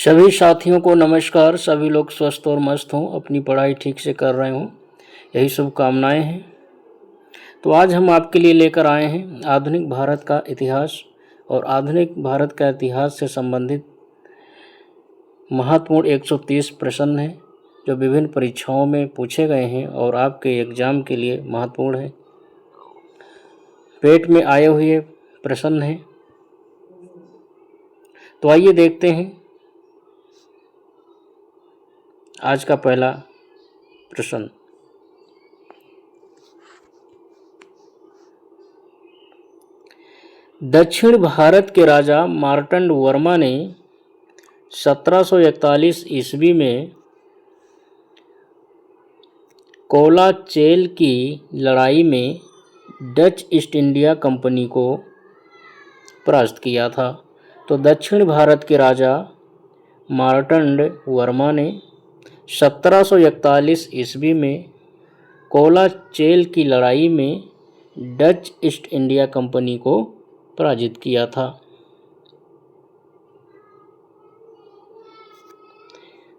सभी साथियों को नमस्कार। सभी लोग स्वस्थ और मस्त हों, अपनी पढ़ाई ठीक से कर रहे हों, यही शुभकामनाएं हैं। तो आज हम आपके लिए लेकर आए हैं आधुनिक भारत का इतिहास और आधुनिक भारत का इतिहास से संबंधित महत्वपूर्ण 130 प्रश्न हैं जो विभिन्न परीक्षाओं में पूछे गए हैं और आपके एग्ज़ाम के लिए महत्वपूर्ण है। पेट में आए हुए प्रश्न हैं। तो आइए देखते हैं आज का पहला प्रश्न। दक्षिण भारत के राजा मार्तंड वर्मा ने 1741 ईस्वी में कोलाचेल की लड़ाई में डच ईस्ट इंडिया कंपनी को परास्त किया था। तो दक्षिण भारत के राजा मार्तंड वर्मा ने 1741 ईस्वी में कोलाचेल की लड़ाई में डच ईस्ट इंडिया कंपनी को पराजित किया था।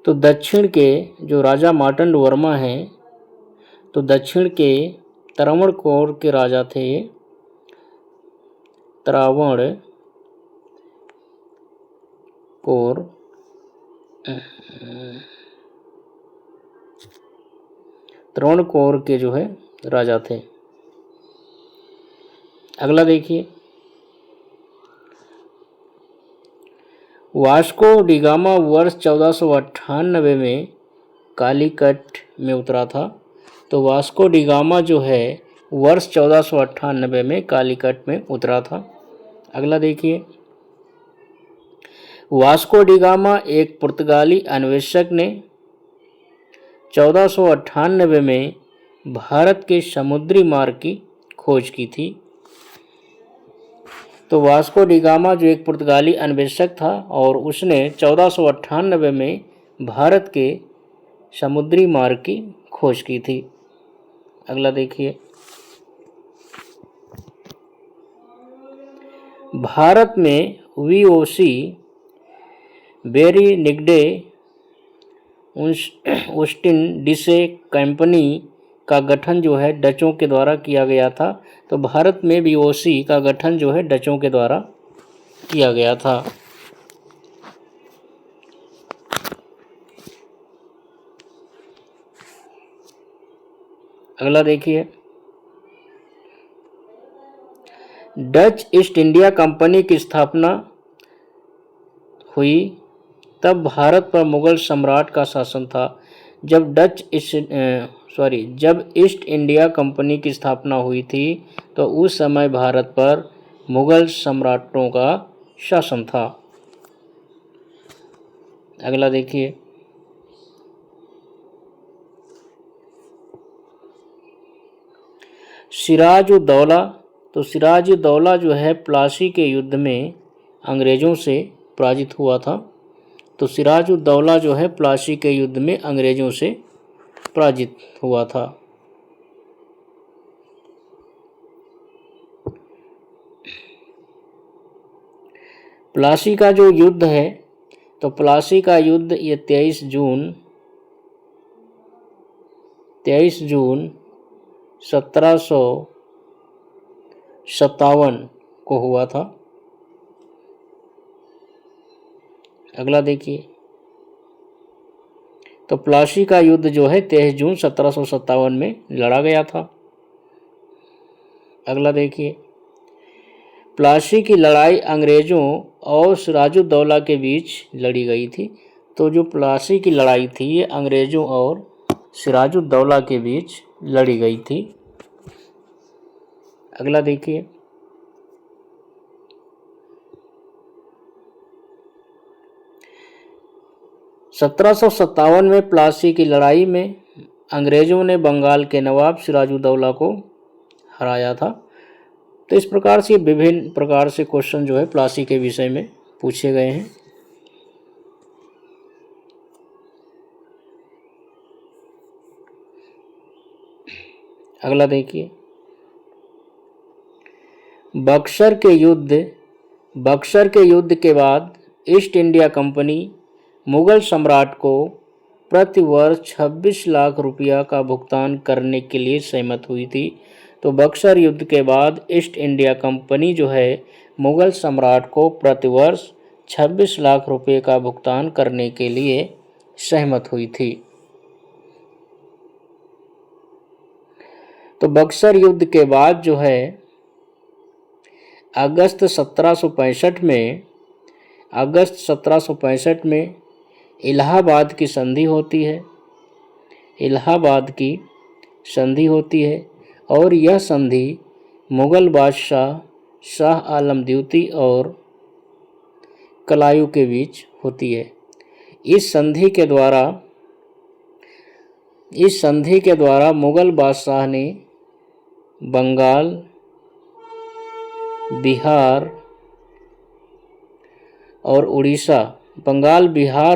तो दक्षिण के जो राजा मार्तंड वर्मा हैं, तो दक्षिण के त्रावणकोर के राजा थे। त्रावणकोर के जो है राजा थे। अगला देखिए, वास्को डी गामा वर्ष 1498 में कालीकट में उतरा था। तो वास्को डी गामा जो है वर्ष 1498 में कालीकट में उतरा था। अगला देखिए, वास्को डी गामा एक पुर्तगाली अन्वेषक ने 1498 में भारत के समुद्री मार्ग की खोज की थी। तो वास्को डी गामा जो एक पुर्तगाली अन्वेषक था और उसने 1498 में भारत के समुद्री मार्ग की खोज की थी। अगला देखिए, भारत में वीओसी बेरिनिग्डे ओस्टिन डिसे कंपनी का गठन जो है डचों के द्वारा किया गया था। तो भारत में वीओसी का गठन जो है डचों के द्वारा किया गया था। अगला देखिए, डच ईस्ट इंडिया कंपनी की स्थापना हुई तब भारत पर मुगल सम्राट का शासन था। जब ईस्ट इंडिया कंपनी की स्थापना हुई थी तो उस समय भारत पर मुगल सम्राटों का शासन था। अगला देखिए, सिराजुद्दौला। तो सिराजुद्दौला जो है प्लासी के युद्ध में अंग्रेज़ों से पराजित हुआ था। तो सिराजुद्दौला जो है प्लासी के युद्ध में अंग्रेज़ों से पराजित हुआ था। प्लासी का जो युद्ध है, तो प्लासी का युद्ध ये 23 जून 1757 को हुआ था। अगला देखिए, तो प्लासी का युद्ध जो है 23 जून 1757 में लड़ा गया था। अगला देखिए, प्लासी की लड़ाई अंग्रेज़ों और सिराजुद्दौला के बीच लड़ी गई थी। तो जो प्लासी की लड़ाई थी ये अंग्रेज़ों और सिराजुद्दौला के बीच लड़ी गई थी। अगला देखिए, सत्रह सौ सत्तावन में प्लासी की लड़ाई में अंग्रेज़ों ने बंगाल के नवाब सिराजुद्दौला को हराया था। तो इस प्रकार से विभिन्न प्रकार से क्वेश्चन जो है प्लासी के विषय में पूछे गए हैं। अगला देखिए, बक्सर के युद्ध के बाद ईस्ट इंडिया कंपनी मुगल सम्राट को प्रति वर्ष 26 लाख रुपया का भुगतान करने के लिए सहमत हुई थी। तो बक्सर युद्ध के बाद ईस्ट इंडिया कंपनी जो है मुगल सम्राट को प्रति वर्ष 26 लाख रुपये का भुगतान करने के लिए सहमत हुई थी। तो बक्सर युद्ध के बाद जो है अगस्त 1765 में इलाहाबाद की संधि होती है। इलाहाबाद की संधि होती है और यह संधि मुगल बादशाह शाह आलम द्वितीय और कलायू के बीच होती है। इस संधि के द्वारा मुगल बादशाह ने बंगाल, बिहार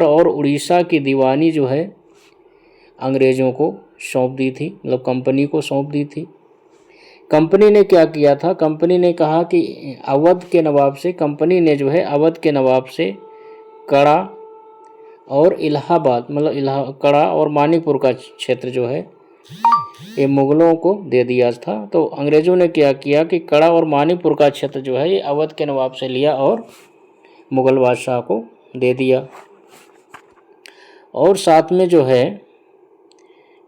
और उड़ीसा की दीवानी जो है अंग्रेज़ों को सौंप दी थी, मतलब कंपनी को सौंप दी थी। कंपनी ने क्या किया था? कंपनी ने कहा कि अवध के नवाब से कड़ा और इलाहाबाद, मतलब कड़ा और मानीपुर का क्षेत्र जो है ये मुगलों को दे दिया था। तो अंग्रेज़ों ने क्या किया कि कड़ा और मानीपुर का क्षेत्र जो है ये अवध के नवाब से लिया और मुगल बादशाह को दे दिया। और साथ में जो है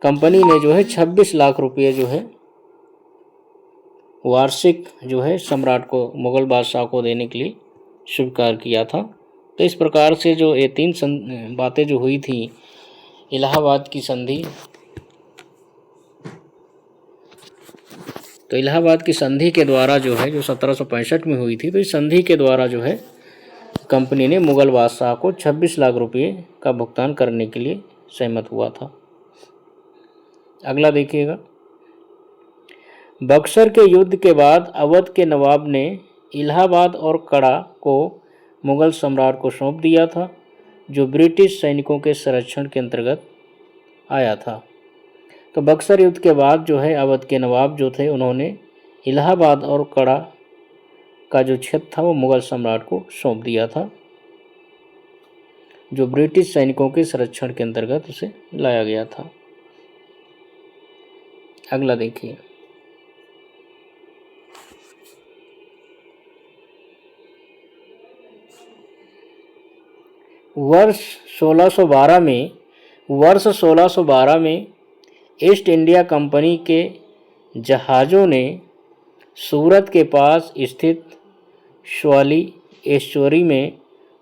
कंपनी ने जो है 26 लाख रुपये जो है वार्षिक जो है सम्राट को, मुगल बादशाह को देने के लिए स्वीकार किया था। तो इस प्रकार से जो ये 3 बातें जो हुई थी, इलाहाबाद की संधि, तो इलाहाबाद की संधि के द्वारा जो है, जो 1765 में हुई थी, तो इस संधि के द्वारा जो है कंपनी ने मुगल बादशाह को 26 लाख रुपये का भुगतान करने के लिए सहमत हुआ था। अगला देखिएगा। बक्सर के युद्ध के बाद अवध के नवाब ने इलाहाबाद और कड़ा को मुगल सम्राट को सौंप दिया था, जो ब्रिटिश सैनिकों के संरक्षण के अंतर्गत आया था। तो बक्सर युद्ध के बाद जो है अवध के नवाब जो थे उन्होंने इलाहाबाद और कड़ा का जो क्षेत्र था वो मुगल सम्राट को सौंप दिया था, जो ब्रिटिश सैनिकों के संरक्षण के अंतर्गत उसे लाया गया था। अगला देखिए। वर्ष 1612 में ईस्ट इंडिया कंपनी के जहाज़ों ने सूरत के पास स्थित स्वाली एस्चुरी में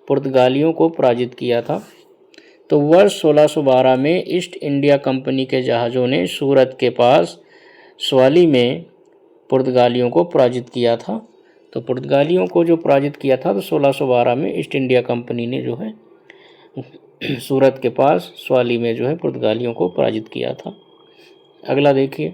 पुर्तगालियों को पराजित किया था। तो वर्ष 1612 में ईस्ट इंडिया कंपनी के जहाज़ों ने सूरत के पास स्वाली में पुर्तगालियों को पराजित किया था। तो पुर्तगालियों को जो पराजित किया था तो 1612 में ईस्ट इंडिया कंपनी ने जो है सूरत के पास स्वाली में जो है पुर्तगालियों को पराजित किया था। अगला देखिए।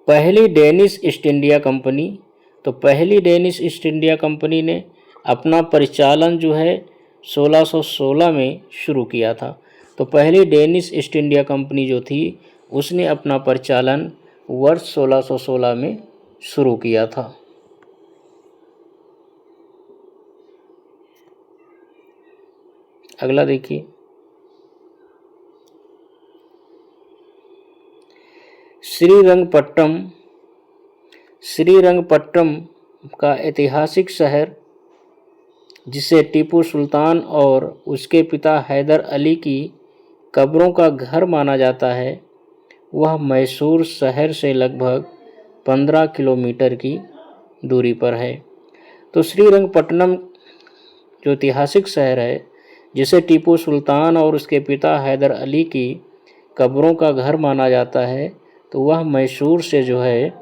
पहली डेनिश ईस्ट इंडिया कंपनी। तो पहली डेनिश ईस्ट इंडिया कंपनी ने अपना परिचालन जो है 1616 में शुरू किया था। तो पहली डेनिश ईस्ट इंडिया कंपनी जो थी उसने अपना परिचालन वर्ष 1616 में शुरू किया था। अगला देखिए। श्रीरंगपट्टम का ऐतिहासिक शहर, जिसे टीपू सुल्तान और उसके पिता हैदर अली की कब्रों का घर माना जाता है, वह मैसूर शहर से लगभग 15 किलोमीटर की दूरी पर है। तो श्रीरंगपट्टनम जो ऐतिहासिक शहर है, जिसे टीपू सुल्तान और उसके पिता हैदर अली की कब्रों का घर माना जाता है, तो वह मैसूर से जो है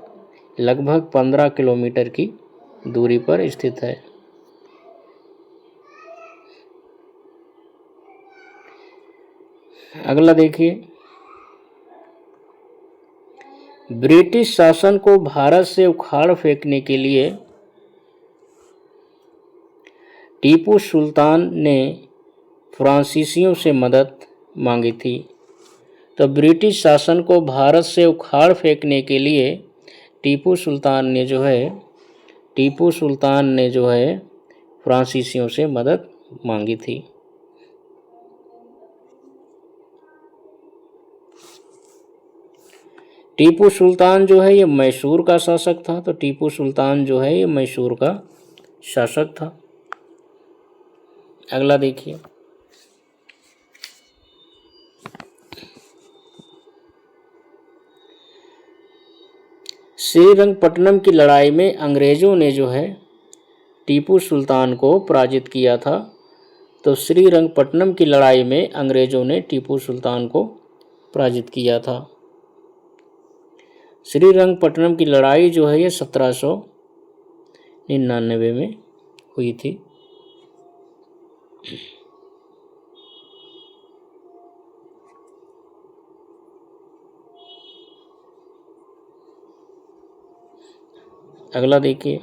लगभग 15 किलोमीटर की दूरी पर स्थित है। अगला देखिए। ब्रिटिश शासन को भारत से उखाड़ फेंकने के लिए टीपू सुल्तान ने फ्रांसीसियों से मदद मांगी थी। तो ब्रिटिश शासन को भारत से उखाड़ फेंकने के लिए टीपू सुल्तान ने जो है टीपू सुल्तान ने जो है फ्रांसीसियों से मदद मांगी थी। टीपू सुल्तान जो है ये मैसूर का शासक था। तो टीपू सुल्तान जो है ये मैसूर का शासक था। अगला देखिए, श्रीरंगपट्टनम की लड़ाई में अंग्रेजों ने जो है टीपू सुल्तान को पराजित किया था। तो श्रीरंगपट्टनम की लड़ाई में अंग्रेजों ने टीपू सुल्तान को पराजित किया था। श्रीरंगपट्टनम की लड़ाई जो है ये 1799 में हुई थी। अगला देखिए,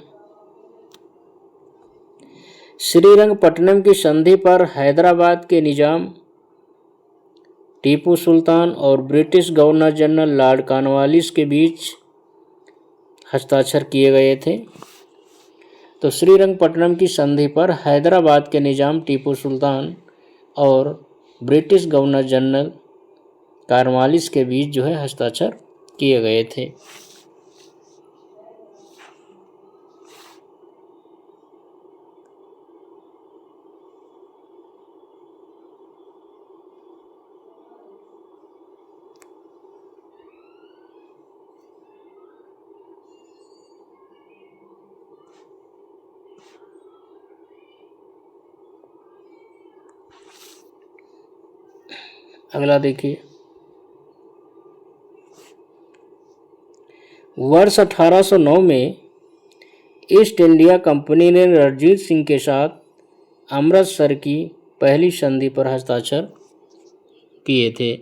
श्रीरंगपट्टनम की संधि पर हैदराबाद के निजाम टीपू सुल्तान और British governor general Lord Cornwallis के बीच हस्ताक्षर किए गए थे। तो श्रीरंगपट्टनम की संधि पर हैदराबाद के निजाम टीपू सुल्तान और ब्रिटिश गवर्नर जनरल कॉर्नवालिस के बीच जो है हस्ताक्षर किए गए थे। अगला देखिए, वर्ष 1809 में ईस्ट इंडिया कंपनी ने रणजीत सिंह के साथ अमृतसर की पहली संधि पर हस्ताक्षर किए थे।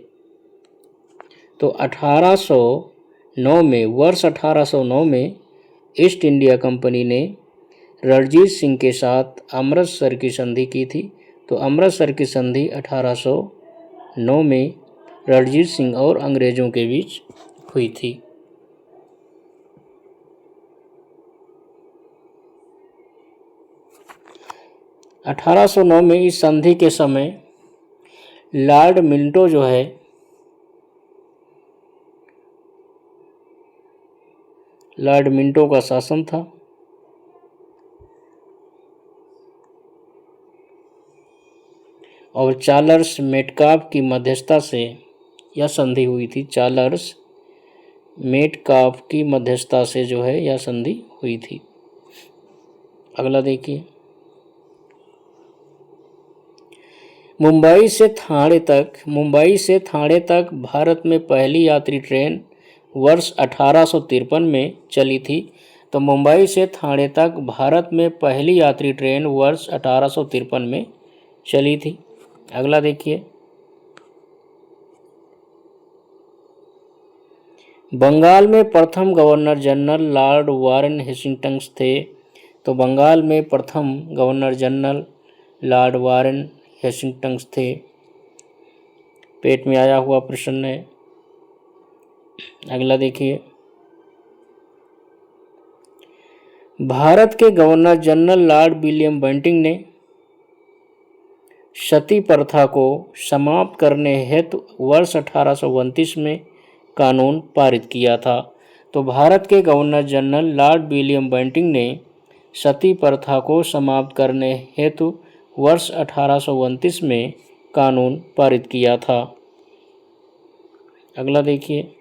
तो 1809 में ईस्ट इंडिया कंपनी ने रणजीत सिंह के साथ अमृतसर की संधि की थी। तो अमृतसर की संधि 1809 में रणजीत सिंह और अंग्रेजों के बीच हुई थी। अठारह सौ नौ में इस संधि के समय लॉर्ड मिंटो जो है लॉर्ड मिंटो का शासन था। और चार्ल्स मेटकाफ की मध्यस्थता से यह संधि हुई थी। चार्ल्स मेटकाफ की मध्यस्थता से जो है यह संधि हुई थी। अगला देखिए, मुंबई से थाने तक भारत में पहली यात्री ट्रेन वर्ष 1853 में चली थी। तो मुंबई से थाने तक भारत में पहली यात्री ट्रेन वर्ष 1853 में चली थी। अगला देखिए, बंगाल में प्रथम governor general Lord Warren Hastings थे। तो बंगाल में प्रथम governor general Lord Warren Hastings थे। पेट में आया हुआ प्रश्न है। अगला देखिए, भारत के governor general Lord William Bentinck ने सती प्रथा को समाप्त करने हेतु वर्ष 1829 में कानून पारित किया था। तो भारत के governor general Lord William Bentinck ने सती प्रथा को समाप्त करने हेतु वर्ष 1829 में कानून पारित किया था। अगला देखिए,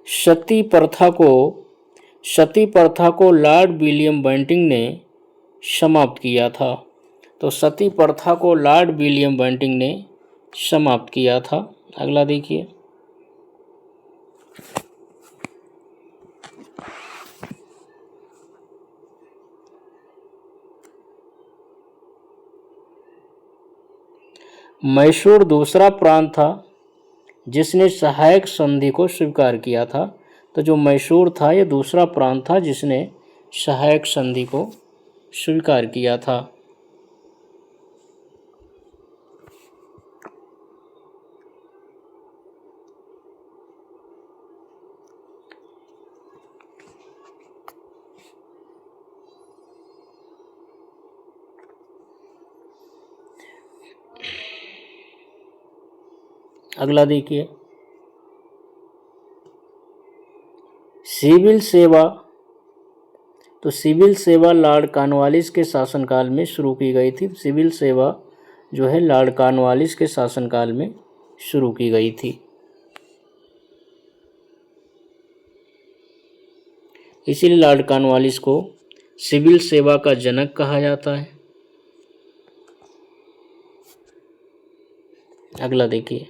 सती प्रथा को लॉर्ड विलियम बेंटिंक ने समाप्त किया था। तो सती प्रथा को लॉर्ड विलियम बेंटिंक ने समाप्त किया था। अगला देखिए, मैसूर दूसरा प्रांत था जिसने सहायक संधि को स्वीकार किया था। तो जो मैसूर था यह दूसरा प्रांत था जिसने सहायक संधि को स्वीकार किया था। अगला देखिए, सिविल सेवा। तो सिविल सेवा लॉर्ड कॉर्नवालिस के शासनकाल में शुरू की गई थी। सिविल सेवा जो है लॉर्ड कॉर्नवालिस के शासनकाल में शुरू की गई थी। इसीलिए लॉर्ड कॉर्नवालिस को सिविल सेवा का जनक कहा जाता है। अगला देखिए,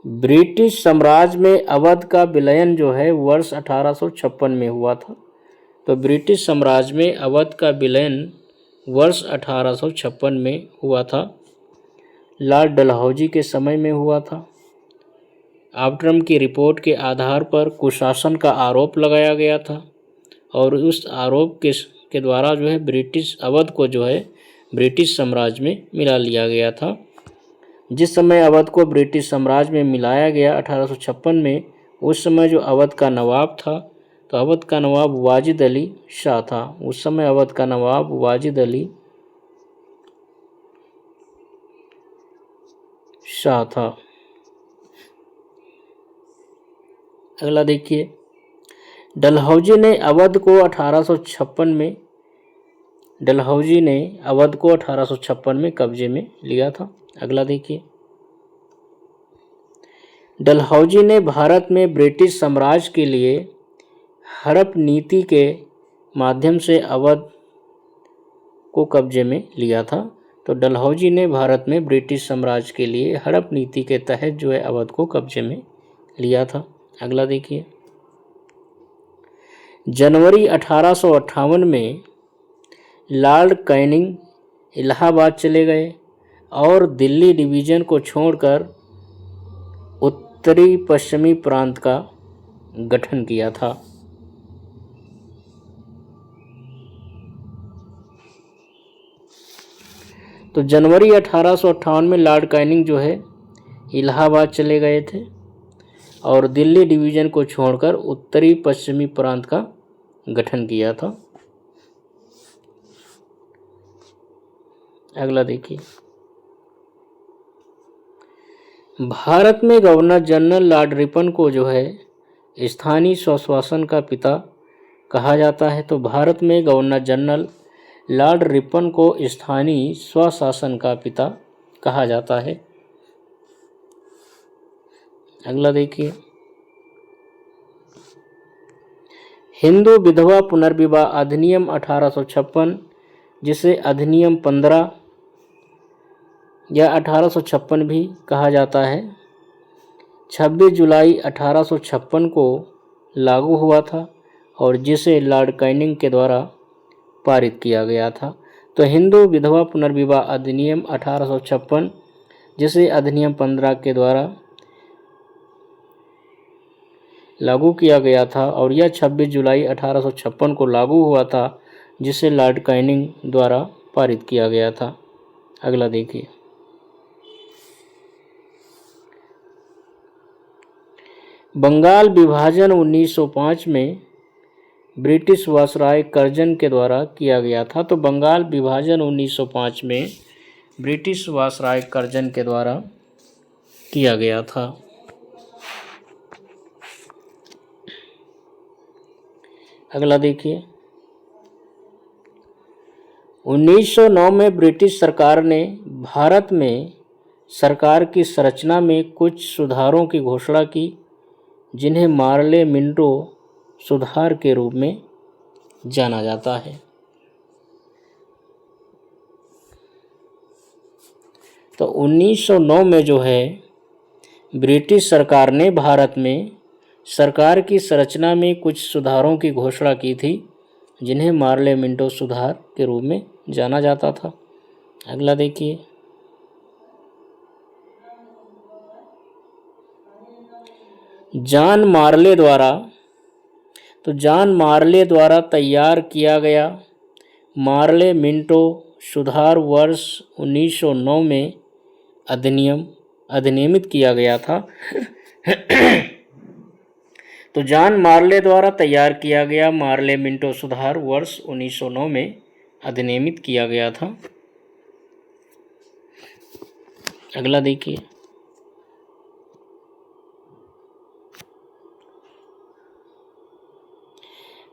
ब्रिटिश साम्राज्य में अवध का विलयन जो है वर्ष 1856 में हुआ था। तो ब्रिटिश साम्राज्य में अवध का विलयन वर्ष 1856 में हुआ था। लॉर्ड डलहौजी के समय में हुआ था। आब्ट्रम की रिपोर्ट के आधार पर कुशासन का आरोप लगाया गया था और उस आरोप के द्वारा जो है ब्रिटिश अवध को जो है ब्रिटिश साम्राज्य में मिला लिया गया था। जिस समय अवध को ब्रिटिश साम्राज्य में मिलाया गया 1856 में, उस समय जो अवध का नवाब था, तो अवध का नवाब वाजिद अली शाह था। उस समय अवध का नवाब वाजिद अली शाह था। अगला देखिए, डलहौजी ने अवध को 1856 में कब्जे में लिया था। अगला देखिए, डलहौजी ने भारत में ब्रिटिश साम्राज्य के लिए हड़प नीति के माध्यम से अवध को कब्जे में लिया था। तो डलहौजी ने भारत में ब्रिटिश साम्राज्य के लिए हड़प नीति के तहत जो है अवध को कब्जे में लिया था। अगला देखिए, जनवरी 1858 में लॉर्ड कैनिंग इलाहाबाद चले गए और दिल्ली डिवीज़न को छोड़कर उत्तरी पश्चिमी प्रांत का गठन किया था। तो जनवरी 1858 में लॉर्ड कैनिंग जो है इलाहाबाद चले गए थे और दिल्ली डिवीज़न को छोड़कर उत्तरी पश्चिमी प्रांत का गठन किया था। अगला देखिए, भारत में गवर्नर जनरल लॉर्ड रिपन को जो है स्थानीय स्वशासन का पिता कहा जाता है। तो भारत में गवर्नर जनरल लॉर्ड रिपन को स्थानीय स्वशासन का पिता कहा जाता है। अगला देखिए, हिंदू विधवा पुनर्विवाह अधिनियम 1856, जिसे अधिनियम 15 या 1856 भी कहा जाता है, 26 जुलाई 1856 को लागू हुआ था और जिसे लॉर्ड कैनिंग के द्वारा पारित किया गया था। तो हिंदू विधवा पुनर्विवाह अधिनियम 1856, जिसे अधिनियम 15 के द्वारा लागू किया गया था और यह 26 जुलाई 1856 को लागू हुआ था, जिसे लॉर्ड कैनिंग द्वारा पारित किया गया था। अगला देखिए, बंगाल विभाजन 1905 में ब्रिटिश वायसराय कर्जन के द्वारा किया गया था। तो बंगाल विभाजन 1905 में ब्रिटिश वायसराय कर्जन के द्वारा किया गया था। अगला देखिए, 1909 में ब्रिटिश सरकार ने भारत में सरकार की संरचना में कुछ सुधारों की घोषणा की, जिन्हें मार्ले मिंटो सुधार के रूप में जाना जाता है। तो 1909 में जो है ब्रिटिश सरकार ने भारत में सरकार की संरचना में कुछ सुधारों की घोषणा की थी, जिन्हें मार्ले मिंटो सुधार के रूप में जाना जाता था। अगला देखिए, जॉन मार्ले द्वारा तैयार किया गया मार्ले मिंटो सुधार वर्ष 1909 में अधिनियमित किया गया था। तो जॉन मार्ले द्वारा तैयार किया गया मार्ले मिंटो सुधार वर्ष 1909 में अधिनियमित किया गया था। अगला देखिए,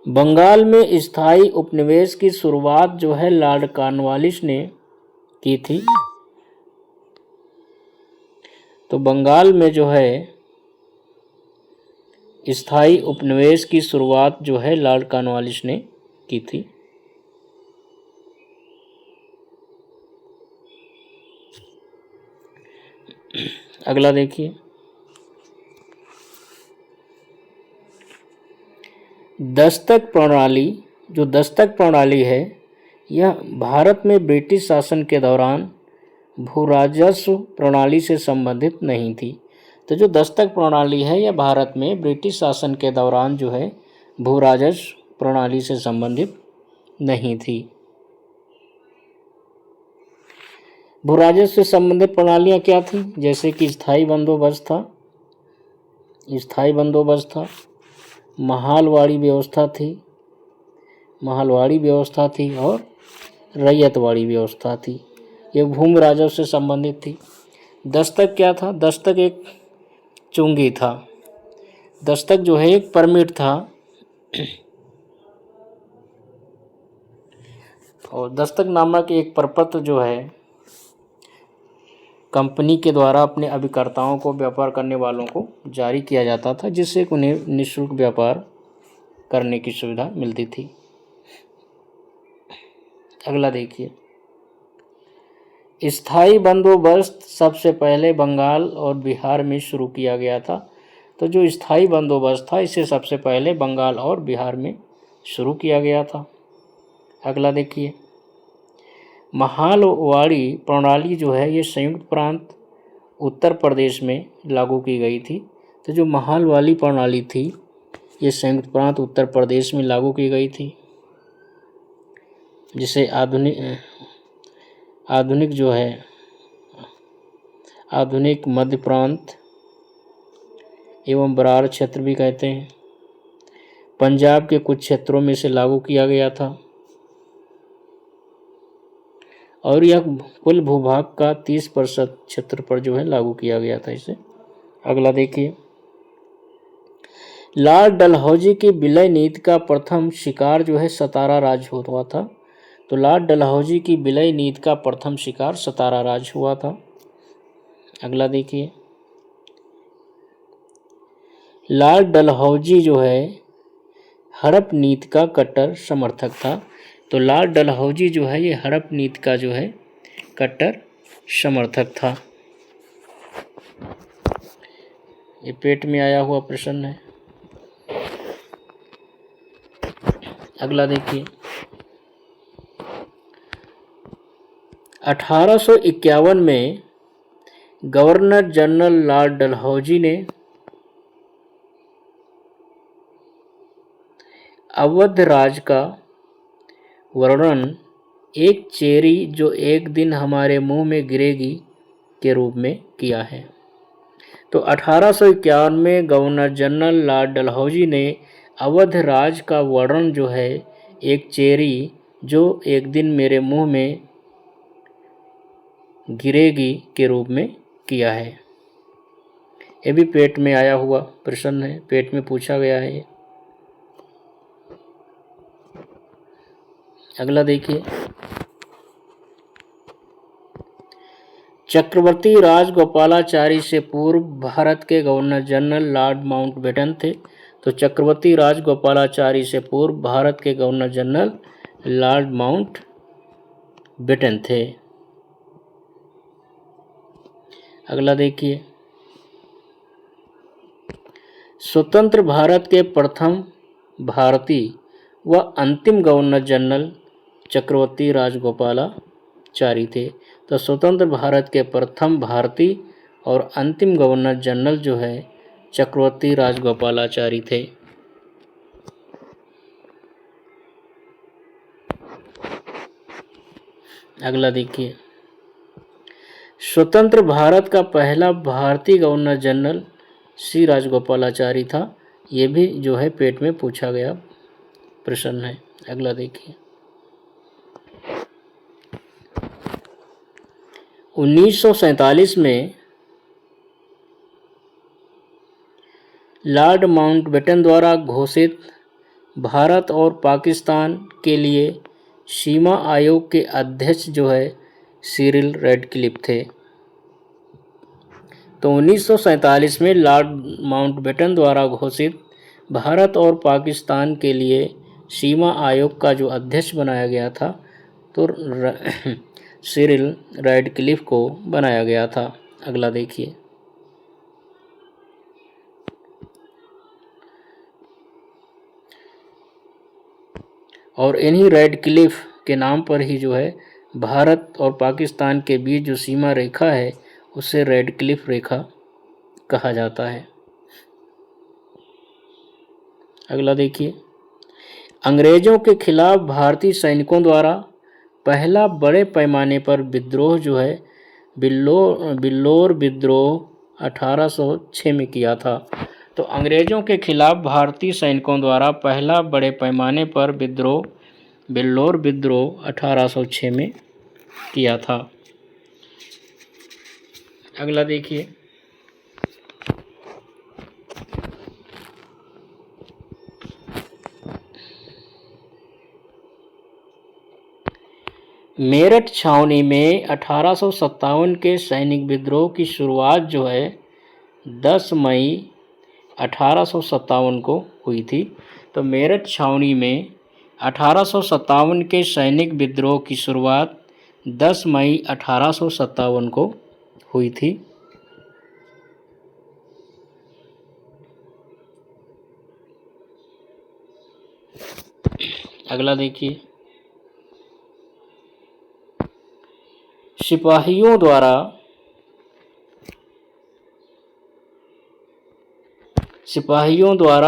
बंगाल में स्थायी उपनिवेश की शुरुआत जो है लॉर्ड कॉर्नवालिस ने की थी। तो बंगाल में जो है स्थायी उपनिवेश की शुरुआत जो है लॉर्ड कॉर्नवालिस ने की थी। अगला देखिए, दस्तक प्रणाली, जो दस्तक प्रणाली है यह भारत में ब्रिटिश शासन के दौरान भू राजस्व प्रणाली से संबंधित नहीं थी। तो जो दस्तक प्रणाली है यह भारत में ब्रिटिश शासन के दौरान जो है भू राजस्व प्रणाली से संबंधित नहीं थी। भू राजस्व से संबंधित प्रणालियाँ क्या थी, जैसे कि स्थायी बंदोबस्त था, महालवाड़ी व्यवस्था थी और रैयतवाड़ी व्यवस्था थी। ये भूमि राजस्व से संबंधित थी। दस्तक क्या था, दस्तक एक चुंगी था, दस्तक जो है एक परमिट था और दस्तक नामक एक प्रपत्र जो है कंपनी के द्वारा अपने अभिकर्ताओं को, व्यापार करने वालों को जारी किया जाता था, जिससे उन्हें निःशुल्क व्यापार करने की सुविधा मिलती थी। अगला देखिए, स्थायी बंदोबस्त सबसे पहले बंगाल और बिहार में शुरू किया गया था। तो जो स्थायी बंदोबस्त था इसे सबसे पहले बंगाल और बिहार में शुरू किया गया था। अगला देखिए, महालवाड़ी प्रणाली जो है ये संयुक्त प्रांत उत्तर प्रदेश में लागू की गई थी। तो जो महालवाड़ी प्रणाली थी ये संयुक्त प्रांत उत्तर प्रदेश में लागू की गई थी, जिसे आधुनिक मध्य प्रांत एवं बरार क्षेत्र भी कहते हैं। पंजाब के कुछ क्षेत्रों में इसे लागू किया गया था और यह कुल भूभाग का 30% क्षेत्र पर जो है लागू किया गया था इसे। अगला देखिए, लॉर्ड डलहौजी की विलय नीति का प्रथम शिकार जो है सतारा राज हुआ था। तो लॉर्ड डलहौजी की विलय नीति का प्रथम शिकार सतारा राज हुआ था। अगला देखिए, लॉर्ड डलहौजी जो है हड़प नीति का कट्टर समर्थक था। तो लॉर्ड डलहौजी जो है ये हड़प नीति का जो है कट्टर समर्थक था। ये पेट में आया हुआ प्रश्न है। अगला देखिए, 1851 में गवर्नर जनरल लॉर्ड डलहौजी ने अवध राज का वर्णन एक चेरी जो एक दिन हमारे मुंह में गिरेगी के रूप में किया है। तो 1851 में गवर्नर जनरल लॉर्ड डलहौजी ने अवध राज का वर्णन जो है एक चेरी जो एक दिन मेरे मुंह में गिरेगी के रूप में किया है। ये भी पेट में आया हुआ प्रश्न है, पेट में पूछा गया है। अगला देखिए, चक्रवर्ती राजगोपालाचारी से पूर्व भारत के गवर्नर जनरल लॉर्ड माउंटबेटन थे। तो चक्रवर्ती राजगोपालाचारी से पूर्व भारत के गवर्नर जनरल लॉर्ड माउंटबेटन थे। अगला देखिए, स्वतंत्र भारत के प्रथम भारतीय व अंतिम गवर्नर जनरल चक्रवर्ती राजगोपालाचारी थे। तो स्वतंत्र भारत के प्रथम भारतीय और अंतिम गवर्नर जनरल जो है चक्रवर्ती राजगोपालाचारी थे। अगला देखिए, स्वतंत्र भारत का पहला भारतीय गवर्नर जनरल सी राजगोपालाचारी था। ये भी जो है पेट में पूछा गया प्रश्न है। अगला देखिए, 1947 में लॉर्ड माउंटबेटन द्वारा घोषित भारत और पाकिस्तान के लिए सीमा आयोग के अध्यक्ष जो है सिरिल रैडक्लिफ थे। तो 1947 में लॉर्ड माउंटबेटन द्वारा घोषित भारत और पाकिस्तान के लिए सीमा आयोग का जो अध्यक्ष बनाया गया था तो सिरिल रैडक्लिफ को बनाया गया था। अगला देखिए, और इन्हीं रैडक्लिफ के नाम पर ही जो है भारत और पाकिस्तान के बीच जो सीमा रेखा है उसे रैडक्लिफ रेखा कहा जाता है। अगला देखिए, अंग्रेज़ों के खिलाफ भारतीय सैनिकों द्वारा पहला बड़े पैमाने पर विद्रोह जो है बिल्लौर विद्रोह 1806 में किया था। तो अंग्रेज़ों के खिलाफ भारतीय सैनिकों द्वारा पहला बड़े पैमाने पर विद्रोह बिल्लौर विद्रोह 1806 में किया था। अगला देखिए, मेरठ छावनी में 1857 के सैनिक विद्रोह की शुरुआत जो है 10 मई 1857 को हुई थी। तो मेरठ छावनी में 1857 के सैनिक विद्रोह की शुरुआत 10 मई 1857 को हुई थी। अगला देखिए, सिपाहियों द्वारा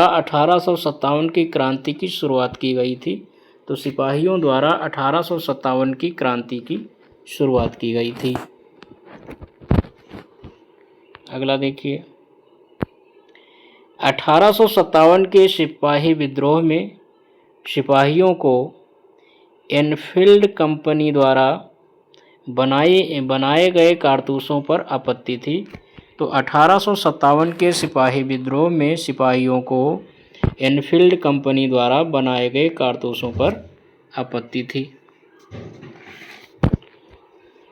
1857 की क्रांति की शुरुआत की गई थी। तो सिपाहियों द्वारा 1857 की क्रांति की शुरुआत की गई थी। अगला देखिए, 1857 के सिपाही विद्रोह में सिपाहियों को एनफील्ड कंपनी द्वारा बनाए गए कारतूसों पर आपत्ति थी। तो 1857 के सिपाही विद्रोह में सिपाहियों को एनफील्ड कंपनी द्वारा बनाए गए कारतूसों पर आपत्ति थी।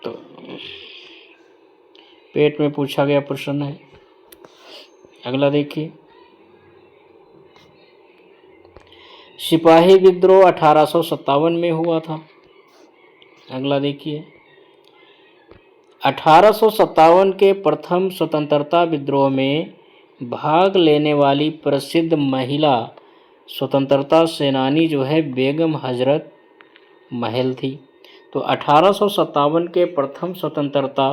तो पेट में पूछा गया प्रश्न है। अगला देखिए, सिपाही विद्रोह 1857 में हुआ था। अगला देखिए, 1857 के प्रथम स्वतंत्रता विद्रोह में भाग लेने वाली प्रसिद्ध महिला स्वतंत्रता सेनानी जो है बेगम हजरत महल थी। तो 1857 के प्रथम स्वतंत्रता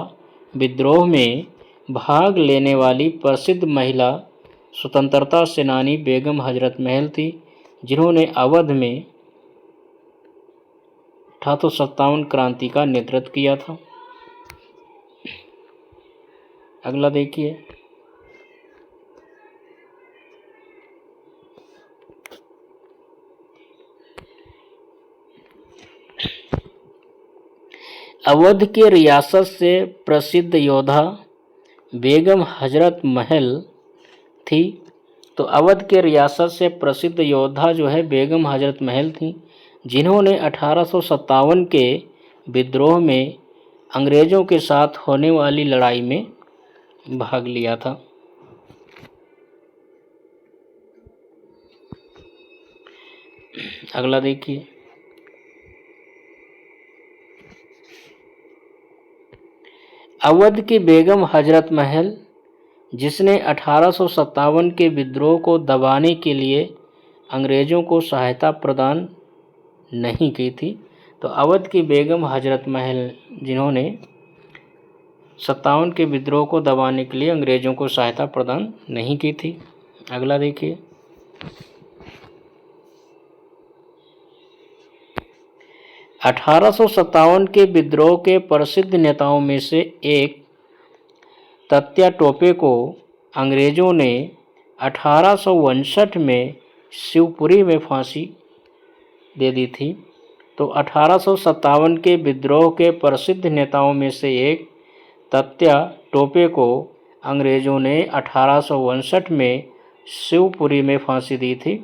विद्रोह में भाग लेने वाली प्रसिद्ध महिला स्वतंत्रता सेनानी बेगम हजरत महल थी, जिन्होंने अवध में 1857 क्रांति का नेतृत्व किया था। अगला देखिए, अवध के रियासत से प्रसिद्ध योद्धा बेगम हजरत महल थी। तो अवध के रियासत से प्रसिद्ध योद्धा जो है बेगम हजरत महल थी, जिन्होंने 1857 के विद्रोह में अंग्रेज़ों के साथ होने वाली लड़ाई में भाग लिया था। अगला देखिए, अवध की बेगम हजरत महल जिसने 1857 के विद्रोह को दबाने के लिए अंग्रेज़ों को सहायता प्रदान नहीं की थी। तो अवध की बेगम हजरत महल जिन्होंने 57 के विद्रोह को दबाने के लिए अंग्रेज़ों को सहायता प्रदान नहीं की थी। अगला देखिए, 1857 के विद्रोह के प्रसिद्ध नेताओं में से एक तात्या टोपे को अंग्रेज़ों ने 1859 में शिवपुरी में फांसी दे दी थी। तो 1857 के विद्रोह के प्रसिद्ध नेताओं में से एक तात्या टोपे को अंग्रेज़ों ने 1859 में शिवपुरी में फांसी दी थी?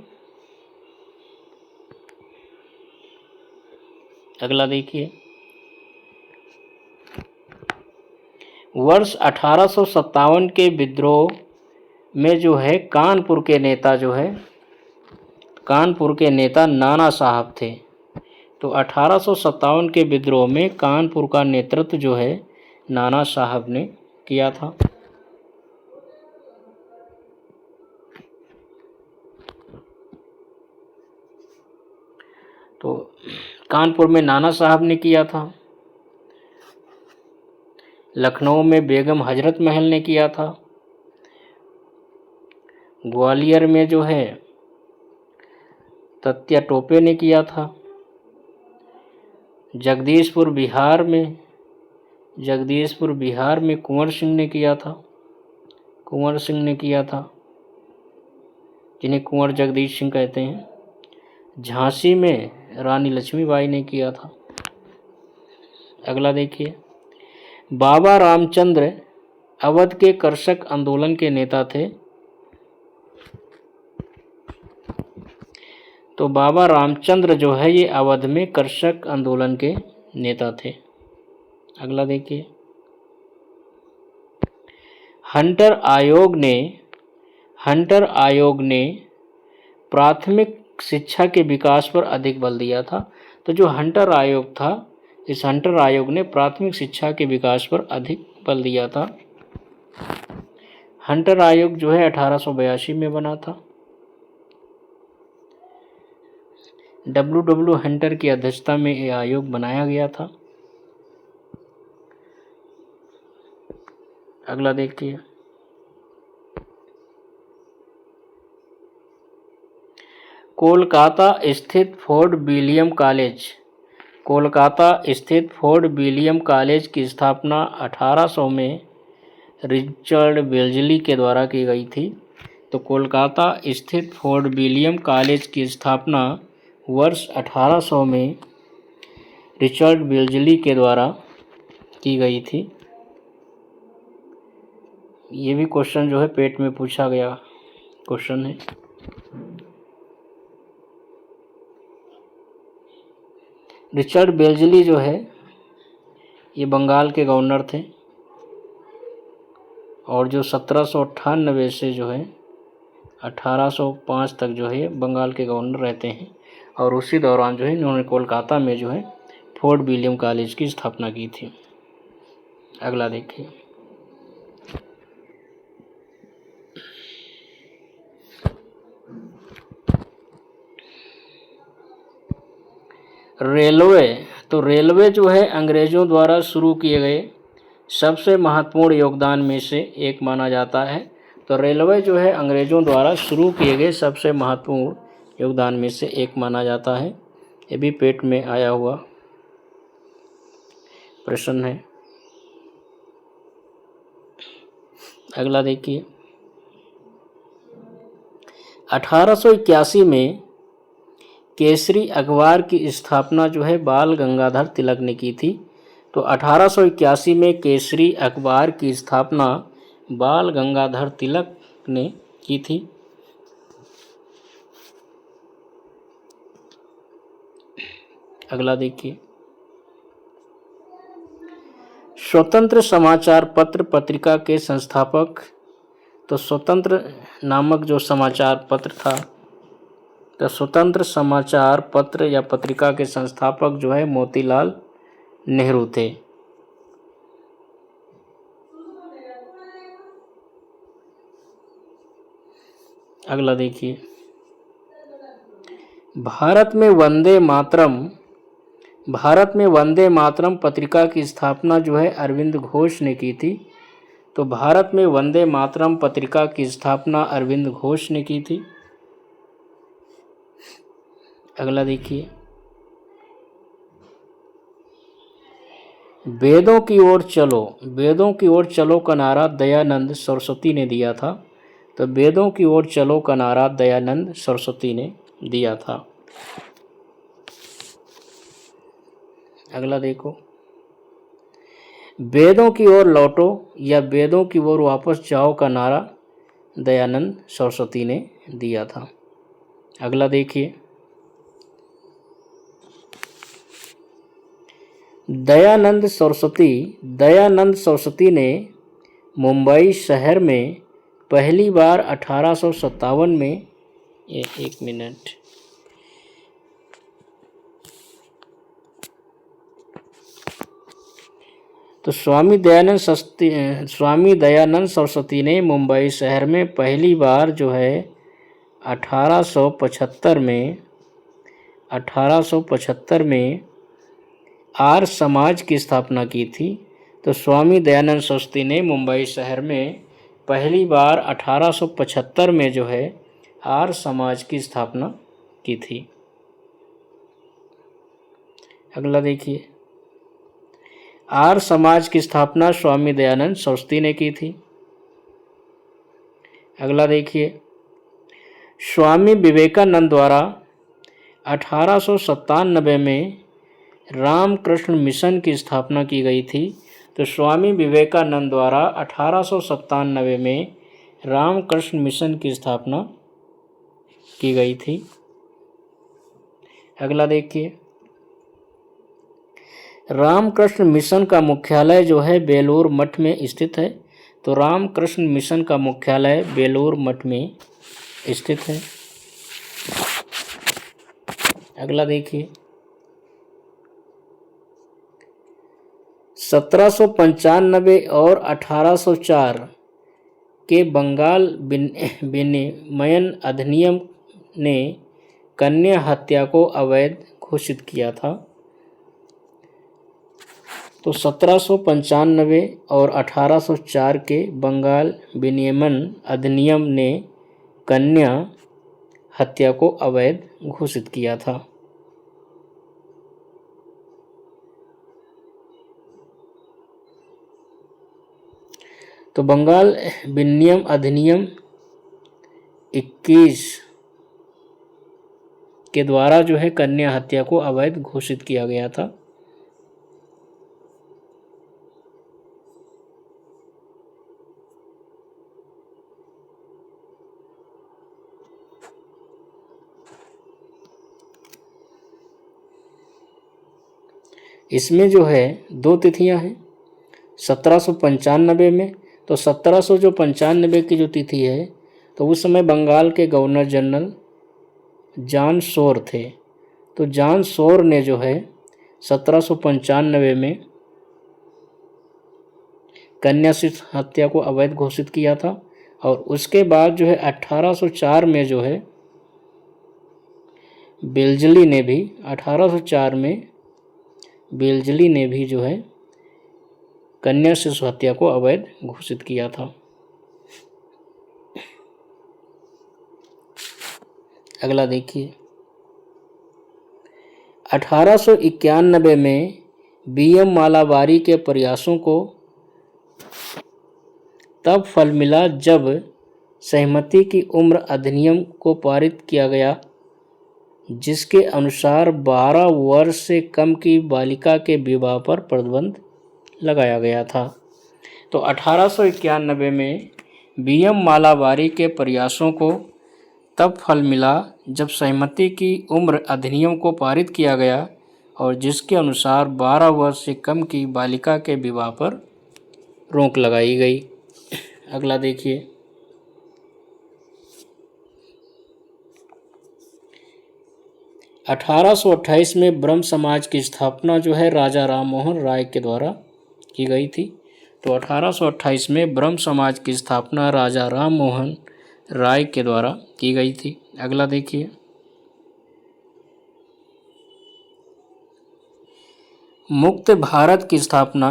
अगला देखिए, वर्ष 1857 के विद्रोह में जो है कानपुर के नेता नाना साहब थे। तो 1857 के विद्रोह में कानपुर का नेतृत्व जो है नाना साहब ने किया था। तो कानपुर में नाना साहब ने किया था। लखनऊ में बेगम हजरत महल ने किया था। ग्वालियर में जो है तात्या टोपे ने किया था। जगदीशपुर बिहार में कुंवर सिंह ने किया था, जिन्हें कुंवर जगदीश सिंह कहते हैं। झांसी में रानी लक्ष्मीबाई ने किया था। अगला देखिए, बाबा रामचंद्र अवध के कृषक आंदोलन के नेता थे। तो बाबा रामचंद्र जो है ये अवध में कृषक आंदोलन के नेता थे। अगला देखिए, हंटर आयोग ने प्राथमिक शिक्षा के विकास पर अधिक बल दिया था। तो जो हंटर आयोग था, इस हंटर आयोग ने प्राथमिक शिक्षा के विकास पर अधिक बल दिया था। हंटर आयोग जो है 1882 में बना था। W हंटर की अध्यक्षता में यह आयोग बनाया गया था। अगला देखिए, कोलकाता स्थित फोर्ट विलियम कॉलेज की स्थापना 1800 में रिचर्ड बेल्जली के द्वारा की गई थी। तो कोलकाता स्थित फोर्ट विलियम कॉलेज की स्थापना वर्ष 1800 में रिचर्ड बेल्जली के द्वारा की गई थी। ये भी क्वेश्चन जो है पेट में पूछा गया क्वेश्चन है। रिचर्ड बेल्जली जो है ये बंगाल के गवर्नर थे, और जो 1798 से जो है 1805 तक जो है बंगाल के गवर्नर रहते हैं। और उसी दौरान जो है इन्होंने कोलकाता में जो है फोर्ट विलियम कॉलेज की स्थापना की थी। अगला देखिए, रेलवे। तो रेलवे जो है अंग्रेज़ों द्वारा शुरू किए गए सबसे महत्वपूर्ण योगदान में से एक माना जाता है। तो रेलवे जो है अंग्रेज़ों द्वारा शुरू किए गए सबसे महत्वपूर्ण योगदान में से एक माना जाता है। ये भी पेट में आया हुआ प्रश्न है। अगला देखिए, 1881 में केसरी अखबार की स्थापना जो है बाल गंगाधर तिलक ने की थी। तो 1881 में केसरी अखबार की स्थापना बाल गंगाधर तिलक ने की थी। अगला देखिए, स्वतंत्र समाचार पत्र पत्रिका के संस्थापक। तो स्वतंत्र नामक जो समाचार पत्र था, तो स्वतंत्र समाचार पत्र या पत्रिका के संस्थापक जो है मोतीलाल नेहरू थे। अगला देखिए, भारत में वंदे मातरम पत्रिका की स्थापना जो है अरविंद घोष ने की थी। तो भारत में वंदे मातरम पत्रिका की स्थापना अरविंद घोष ने की थी। अगला देखिए, वेदों की ओर चलो का नारा दयानंद सरस्वती ने दिया था। तो वेदों की ओर चलो का नारा दयानंद सरस्वती ने दिया था। अगला देखो, वेदों की ओर लौटो या वेदों की ओर वापस जाओ का नारा दयानंद सरस्वती ने दिया था। अगला देखिए, दयानंद सरस्वती ने मुंबई शहर में पहली बार 1857 में, एक मिनट, तो स्वामी दयानंद सरस्वती ने मुंबई शहर में पहली बार जो है 1875 में आर्य समाज की स्थापना की थी। तो स्वामी दयानंद सरस्वती ने मुंबई शहर में पहली बार 1875 में जो है आर्य समाज की स्थापना की थी। अगला देखिए, आर्य समाज की स्थापना स्वामी दयानंद सरस्वती ने की थी। अगला देखिए, स्वामी विवेकानंद द्वारा 1897 में रामकृष्ण मिशन की स्थापना की गई थी। तो स्वामी विवेकानंद द्वारा 1897 में रामकृष्ण मिशन की स्थापना की गई थी। अगला देखिए, रामकृष्ण मिशन का मुख्यालय जो है बेलूर मठ में स्थित है। तो रामकृष्ण मिशन का मुख्यालय बेलूर मठ में स्थित है। अगला देखिए, 1795 और 1804 के बंगाल विनिमयन अधिनियम ने कन्या हत्या को अवैध घोषित किया था। तो 1795 और 1804 के बंगाल विनिमयन अधिनियम ने कन्या हत्या को अवैध घोषित किया था। तो बंगाल विनिमयन अधिनियम 21 के द्वारा जो है कन्या हत्या को अवैध घोषित किया गया था। इसमें जो है दो तिथियां हैं 1795 में। तो 1795 की जो तिथि है तो उस समय बंगाल के गवर्नर जनरल जॉन शोर थे। तो जॉन शोर ने जो है 1795 में कन्या शिशु हत्या को अवैध घोषित किया था। और उसके बाद जो है 1804 में जो है बेल्जली ने भी 1804 में बेल्जली ने भी जो है कन्या शिशु हत्या को अवैध घोषित किया था। अगला देखिए, 1891 में बीएम मालाबारी के प्रयासों को तब फल मिला जब सहमति की उम्र अधिनियम को पारित किया गया, जिसके अनुसार 12 वर्ष से कम की बालिका के विवाह पर प्रतिबंध लगाया गया था। तो 1891 में बीएम मालाबारी के प्रयासों को तब फल मिला जब सहमति की उम्र अधिनियम को पारित किया गया और जिसके अनुसार 12 वर्ष से कम की बालिका के विवाह पर रोक लगाई गई। अगला देखिए, 1828 में ब्रह्म समाज की स्थापना जो है राजा राम मोहन राय के द्वारा की गई थी। तो 1828 में ब्रह्म समाज की स्थापना राजा राम मोहन राय के द्वारा की गई थी। अगला देखिए, मुक्त भारत की स्थापना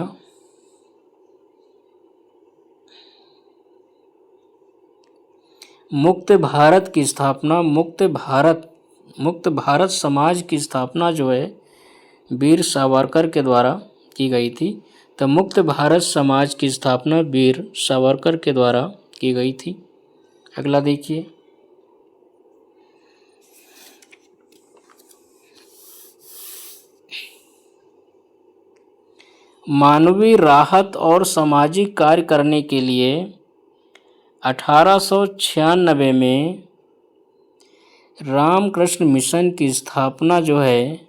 मुक्त भारत समाज की स्थापना जो है वीर सावरकर के द्वारा की गई थी। तो मुक्त भारत समाज की स्थापना वीर सावरकर के द्वारा की गई थी। अगला देखिए, मानवीय राहत और सामाजिक कार्य करने के लिए 1896 में रामकृष्ण मिशन की स्थापना जो है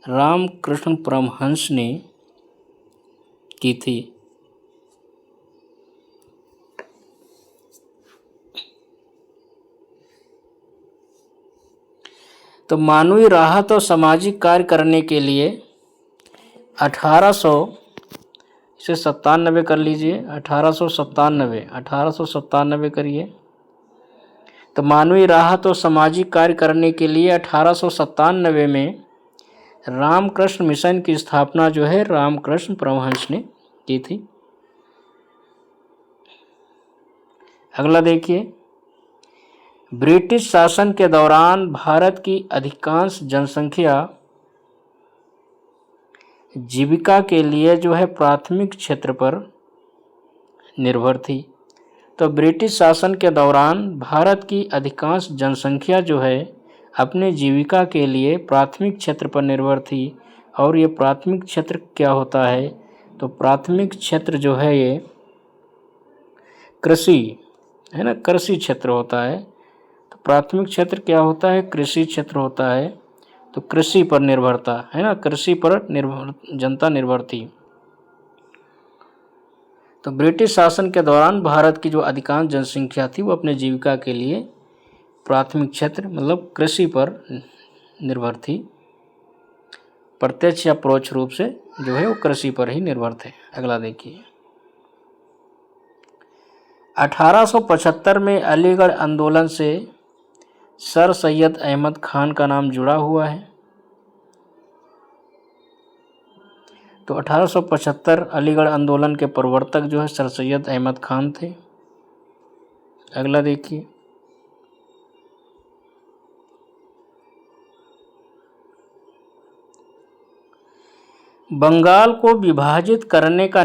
रामकृष्ण परमहंस ने की थी। तो मानवीय राहत और सामाजिक कार्य करने के लिए 1897 कर लीजिए, 1897 करिए। तो मानवीय राहत और सामाजिक कार्य करने के लिए 1897 में रामकृष्ण मिशन की स्थापना जो है रामकृष्ण परमहंस ने की थी। अगला देखिए, ब्रिटिश शासन के दौरान भारत की अधिकांश जनसंख्या जीविका के लिए जो है प्राथमिक क्षेत्र पर निर्भर थी। तो ब्रिटिश शासन के दौरान भारत की अधिकांश जनसंख्या जो है अपने जीविका के लिए प्राथमिक क्षेत्र पर निर्भर थी। और ये प्राथमिक क्षेत्र क्या होता है? तो प्राथमिक क्षेत्र जो है ये कृषि है ना, कृषि क्षेत्र होता है। तो प्राथमिक क्षेत्र क्या होता है? कृषि क्षेत्र होता है। तो कृषि पर निर्भरता है ना, कृषि पर जनता निर्भर थी। तो ब्रिटिश शासन के दौरान भारत की जो अधिकांश जनसंख्या थी वो अपने जीविका के लिए प्राथमिक क्षेत्र मतलब कृषि पर निर्भर थी। प्रत्यक्ष या परोक्ष रूप से जो है वो कृषि पर ही निर्भर थे। अगला देखिए, 1875 में अलीगढ़ आंदोलन से सर सैयद अहमद खान का नाम जुड़ा हुआ है। तो 1875 अलीगढ़ आंदोलन के प्रवर्तक जो है सर सैयद अहमद खान थे। अगला देखिए, बंगाल को विभाजित करने का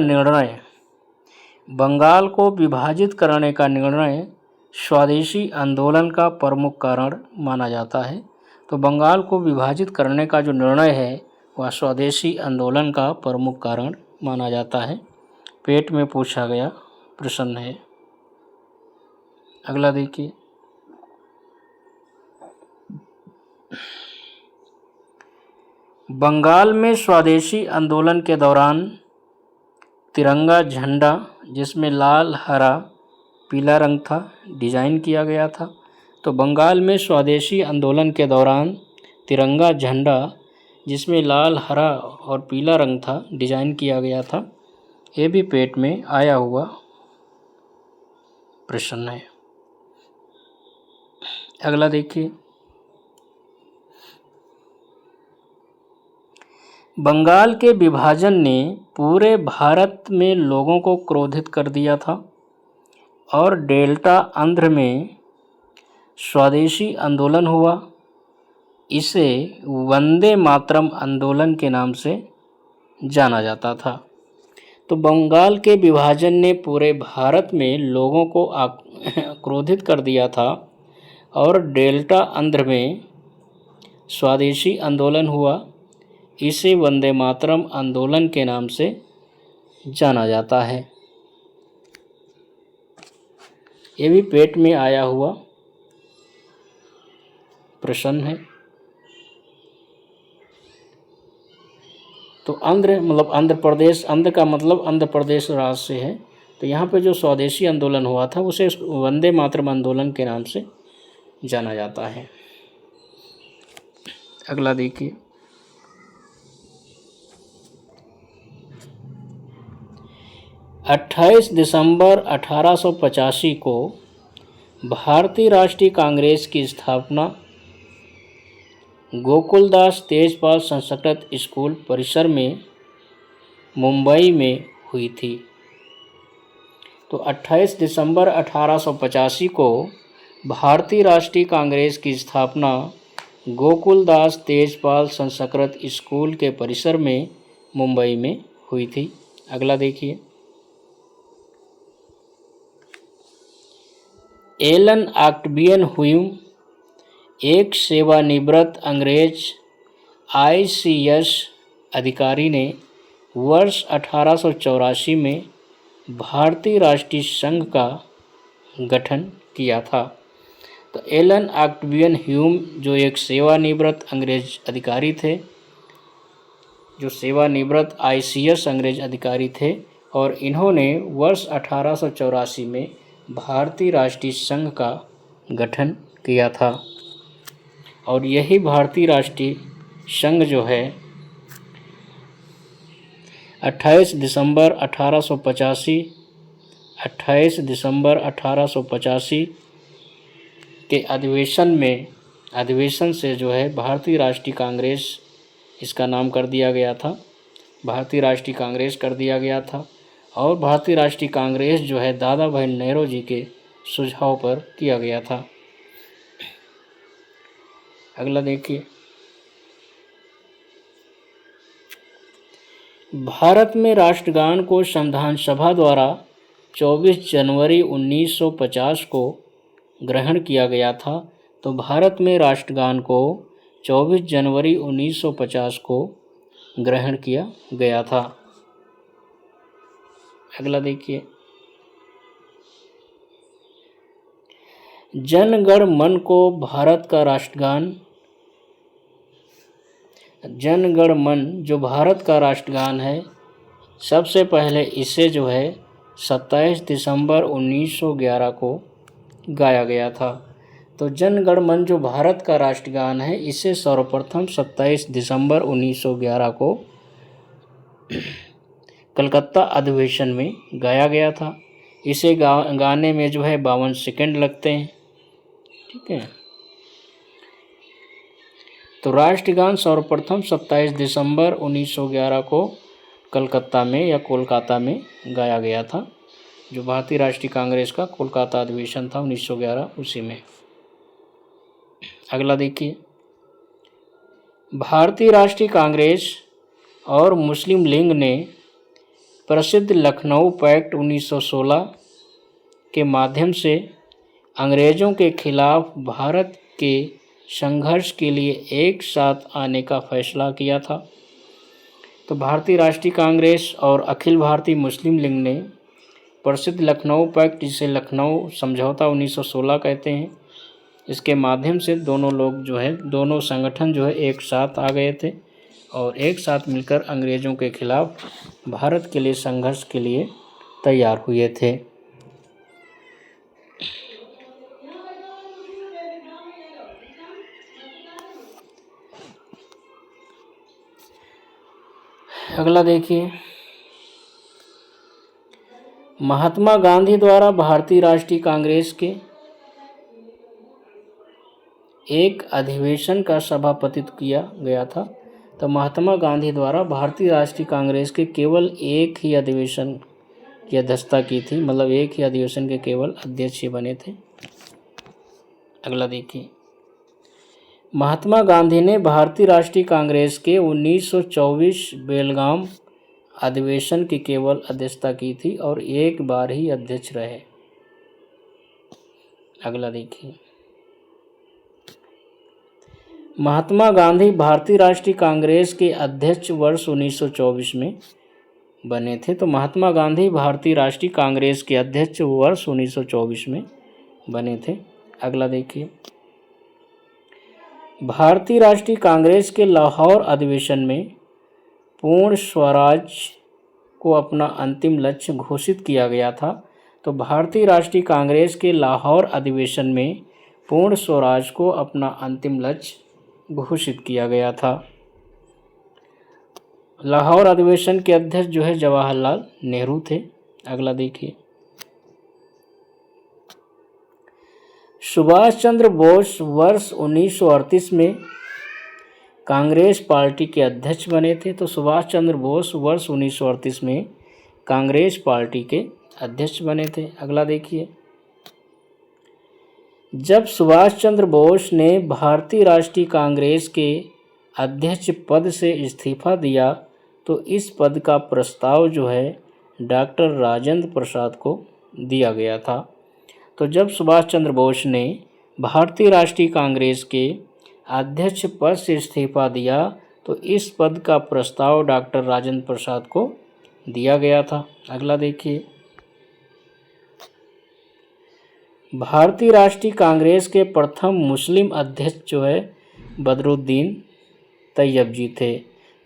निर्णय स्वदेशी आंदोलन का प्रमुख कारण माना जाता है। तो बंगाल को विभाजित करने का जो निर्णय है वह स्वदेशी आंदोलन का प्रमुख कारण माना जाता है। पेट में पूछा गया प्रश्न है। अगला देखिए, बंगाल में स्वदेशी आंदोलन के दौरान तिरंगा झंडा जिसमें लाल हरा पीला रंग था डिजाइन किया गया था। तो बंगाल में स्वदेशी आंदोलन के दौरान तिरंगा झंडा जिसमें लाल हरा और पीला रंग था डिजाइन किया गया था। ये भी पेट में आया हुआ प्रश्न है। अगला देखिए, बंगाल के विभाजन ने पूरे भारत में लोगों को क्रोधित कर दिया था और डेल्टा आंध्र में स्वदेशी आंदोलन हुआ। इसे वंदे मातरम आंदोलन के नाम से जाना जाता था। तो बंगाल के विभाजन ने पूरे भारत में लोगों को क्रोधित कर दिया था और डेल्टा आंध्र में स्वदेशी आंदोलन हुआ। इसे वंदे मातरम आंदोलन के नाम से जाना जाता है। ये भी पेट में आया हुआ प्रश्न है। तो आंध्र मतलब आंध्र प्रदेश, आंध्र का मतलब आंध्र प्रदेश राज्य से है। तो यहाँ पे जो स्वदेशी आंदोलन हुआ था उसे वंदे मातरम आंदोलन के नाम से जाना जाता है। अगला देखिए, 28 दिसंबर 1885 को भारतीय राष्ट्रीय कांग्रेस की स्थापना गोकुलदास तेजपाल संस्कृत स्कूल परिसर में मुंबई में हुई थी। तो 28 दिसंबर 1885 को भारतीय राष्ट्रीय कांग्रेस की स्थापना गोकुलदास तेजपाल संस्कृत स्कूल के परिसर में मुंबई में हुई थी। अगला देखिए, एलन ऑक्टेवियन ह्यूम एक सेवानिवृत्त अंग्रेज ICS अधिकारी ने वर्ष 1884 में भारतीय राष्ट्रीय संघ का गठन किया था। तो एलन ऑक्टेवियन ह्यूम जो एक सेवानिवृत्त अंग्रेज अधिकारी थे, जो सेवानिवृत्त ICS अंग्रेज अधिकारी थे, और इन्होंने वर्ष 1884 में भारतीय राष्ट्रीय संघ का गठन किया था। और यही भारतीय राष्ट्रीय संघ जो है 28 दिसंबर 1885 के अधिवेशन से जो है भारतीय राष्ट्रीय कांग्रेस, इसका नाम कर दिया गया था, भारतीय राष्ट्रीय कांग्रेस कर दिया गया था। और भारतीय राष्ट्रीय कांग्रेस जो है दादा भाई नेहरू जी के सुझाव पर किया गया था। अगला देखिए, भारत में राष्ट्रगान को संविधान सभा द्वारा 24 जनवरी 1950 को ग्रहण किया गया था। तो भारत में राष्ट्रगान को 24 जनवरी 1950 को ग्रहण किया गया था। अगला देखिए, जन गण मन को भारत का राष्ट्रगान, जन गण मन जो भारत का राष्ट्रगान है, सबसे पहले इसे जो है 27 दिसंबर 1911 को गाया गया था। तो जन गण मन जो भारत का राष्ट्रगान है, इसे सर्वप्रथम 27 दिसंबर 1911 को कलकत्ता अधिवेशन में गाया गया था। इसे गाने में जो है 52 सेकंड लगते हैं। ठीक है, तो राष्ट्रगान सर्वप्रथम 27 दिसंबर 1911 को कलकत्ता में या कोलकाता में गाया गया था। जो भारतीय राष्ट्रीय कांग्रेस का कोलकाता अधिवेशन था 1911, उसी में। अगला देखिए, भारतीय राष्ट्रीय कांग्रेस और मुस्लिम लीग ने प्रसिद्ध लखनऊ पैक्ट 1916 के माध्यम से अंग्रेज़ों के खिलाफ भारत के संघर्ष के लिए एक साथ आने का फैसला किया था। तो भारतीय राष्ट्रीय कांग्रेस और अखिल भारतीय मुस्लिम लीग ने प्रसिद्ध लखनऊ पैक्ट, जिसे लखनऊ समझौता 1916 कहते हैं, इसके माध्यम से दोनों संगठन जो है एक साथ आ गए थे और एक साथ मिलकर अंग्रेज़ों के खिलाफ भारत के लिए संघर्ष के लिए तैयार हुए थे। अगला देखिए, महात्मा गांधी द्वारा भारतीय राष्ट्रीय कांग्रेस के एक अधिवेशन का सभापतित्व किया गया था। तो महात्मा गांधी द्वारा भारतीय राष्ट्रीय कांग्रेस के केवल एक ही अधिवेशन की अध्यक्षता की थी, मतलब एक ही अधिवेशन के केवल अध्यक्ष बने थे। अगला देखिए, महात्मा गांधी ने भारतीय राष्ट्रीय कांग्रेस के 1924 बेलगाम अधिवेशन की केवल अध्यक्षता की थी और एक बार ही अध्यक्ष रहे। अगला देखिए, महात्मा गांधी भारतीय राष्ट्रीय कांग्रेस के अध्यक्ष वर्ष 1924 में बने थे। तो महात्मा गांधी भारतीय राष्ट्रीय कांग्रेस के अध्यक्ष वर्ष 1924 में बने थे। अगला देखिए, भारतीय राष्ट्रीय कांग्रेस के लाहौर अधिवेशन में पूर्ण स्वराज को अपना अंतिम लक्ष्य घोषित किया गया था। तो भारतीय राष्ट्रीय कांग्रेस के लाहौर अधिवेशन में पूर्ण स्वराज को अपना अंतिम लक्ष्य घोषित किया गया था। लाहौर अधिवेशन के अध्यक्ष जो है जवाहरलाल नेहरू थे। अगला देखिए, सुभाष चंद्र बोस वर्ष 1938 में कांग्रेस पार्टी के अध्यक्ष बने थे। तो सुभाष चंद्र बोस वर्ष 1938 में कांग्रेस पार्टी के अध्यक्ष बने थे। अगला देखिए, जब सुभाष चंद्र बोस ने भारतीय राष्ट्रीय कांग्रेस के अध्यक्ष पद से इस्तीफा दिया तो इस पद का प्रस्ताव जो है डॉक्टर राजेंद्र प्रसाद को दिया गया था। तो जब सुभाष चंद्र बोस ने भारतीय राष्ट्रीय कांग्रेस के अध्यक्ष पद से इस्तीफा दिया तो इस पद का प्रस्ताव डॉक्टर राजेंद्र प्रसाद को दिया गया था। अगला देखिए, भारतीय राष्ट्रीय कांग्रेस के प्रथम मुस्लिम अध्यक्ष जो है बदरुद्दीन तैयब जी थे।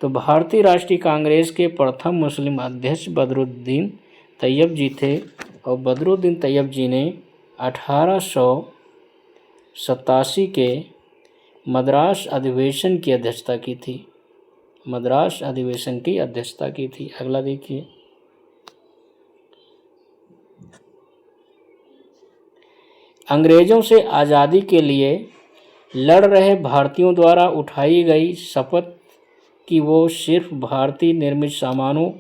तो भारतीय राष्ट्रीय कांग्रेस के प्रथम मुस्लिम अध्यक्ष बदरुद्दीन तैयब जी थे और बदरुद्दीन तैयब जी ने 1887 के मद्रास अधिवेशन की अध्यक्षता की थी। मद्रास अधिवेशन की अध्यक्षता की थी। अगला देखिए, अंग्रेजों से आज़ादी के लिए लड़ रहे भारतीयों द्वारा उठाई गई शपथ कि वो सिर्फ भारतीय निर्मित सामानों,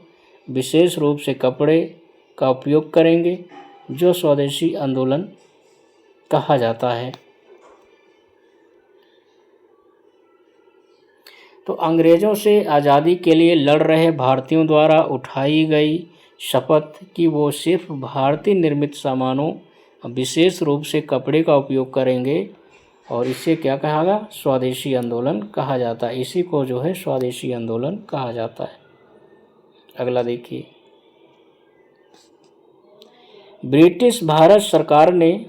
विशेष रूप से कपड़े का उपयोग करेंगे, जो स्वदेशी आंदोलन कहा जाता है। तो अंग्रेजों से आज़ादी के लिए लड़ रहे भारतीयों द्वारा उठाई गई शपथ कि वो सिर्फ भारतीय निर्मित सामानों, विशेष रूप से कपड़े का उपयोग करेंगे, और इसे क्या कहा गया? स्वदेशी आंदोलन कहा जाता है। इसी को जो है स्वदेशी आंदोलन कहा जाता है। अगला देखिए, ब्रिटिश भारत सरकार ने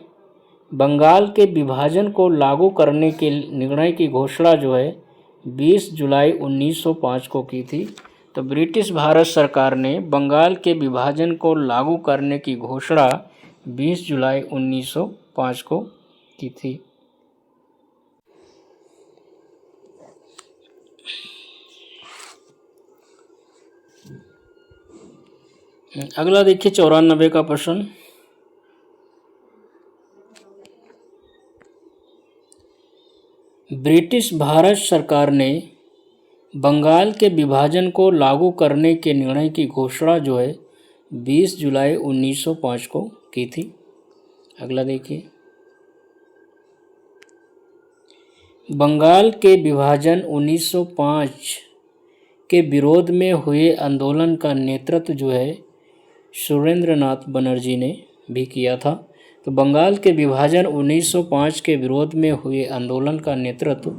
बंगाल के विभाजन को लागू करने के निर्णय की घोषणा जो है 20 जुलाई 1905 को की थी। तो ब्रिटिश भारत सरकार ने बंगाल के विभाजन को लागू करने की घोषणा 20 जुलाई 1905 को की थी। अगला देखिए 94 का प्रश्न, ब्रिटिश भारत सरकार ने बंगाल के विभाजन को लागू करने के निर्णय की घोषणा जो है 20 जुलाई 1905 को की थी। अगला देखिए, बंगाल के विभाजन 1905 के विरोध में हुए आंदोलन का नेतृत्व जो है सुरेंद्रनाथ बनर्जी ने भी किया था। तो बंगाल के विभाजन 1905 के विरोध में हुए आंदोलन का नेतृत्व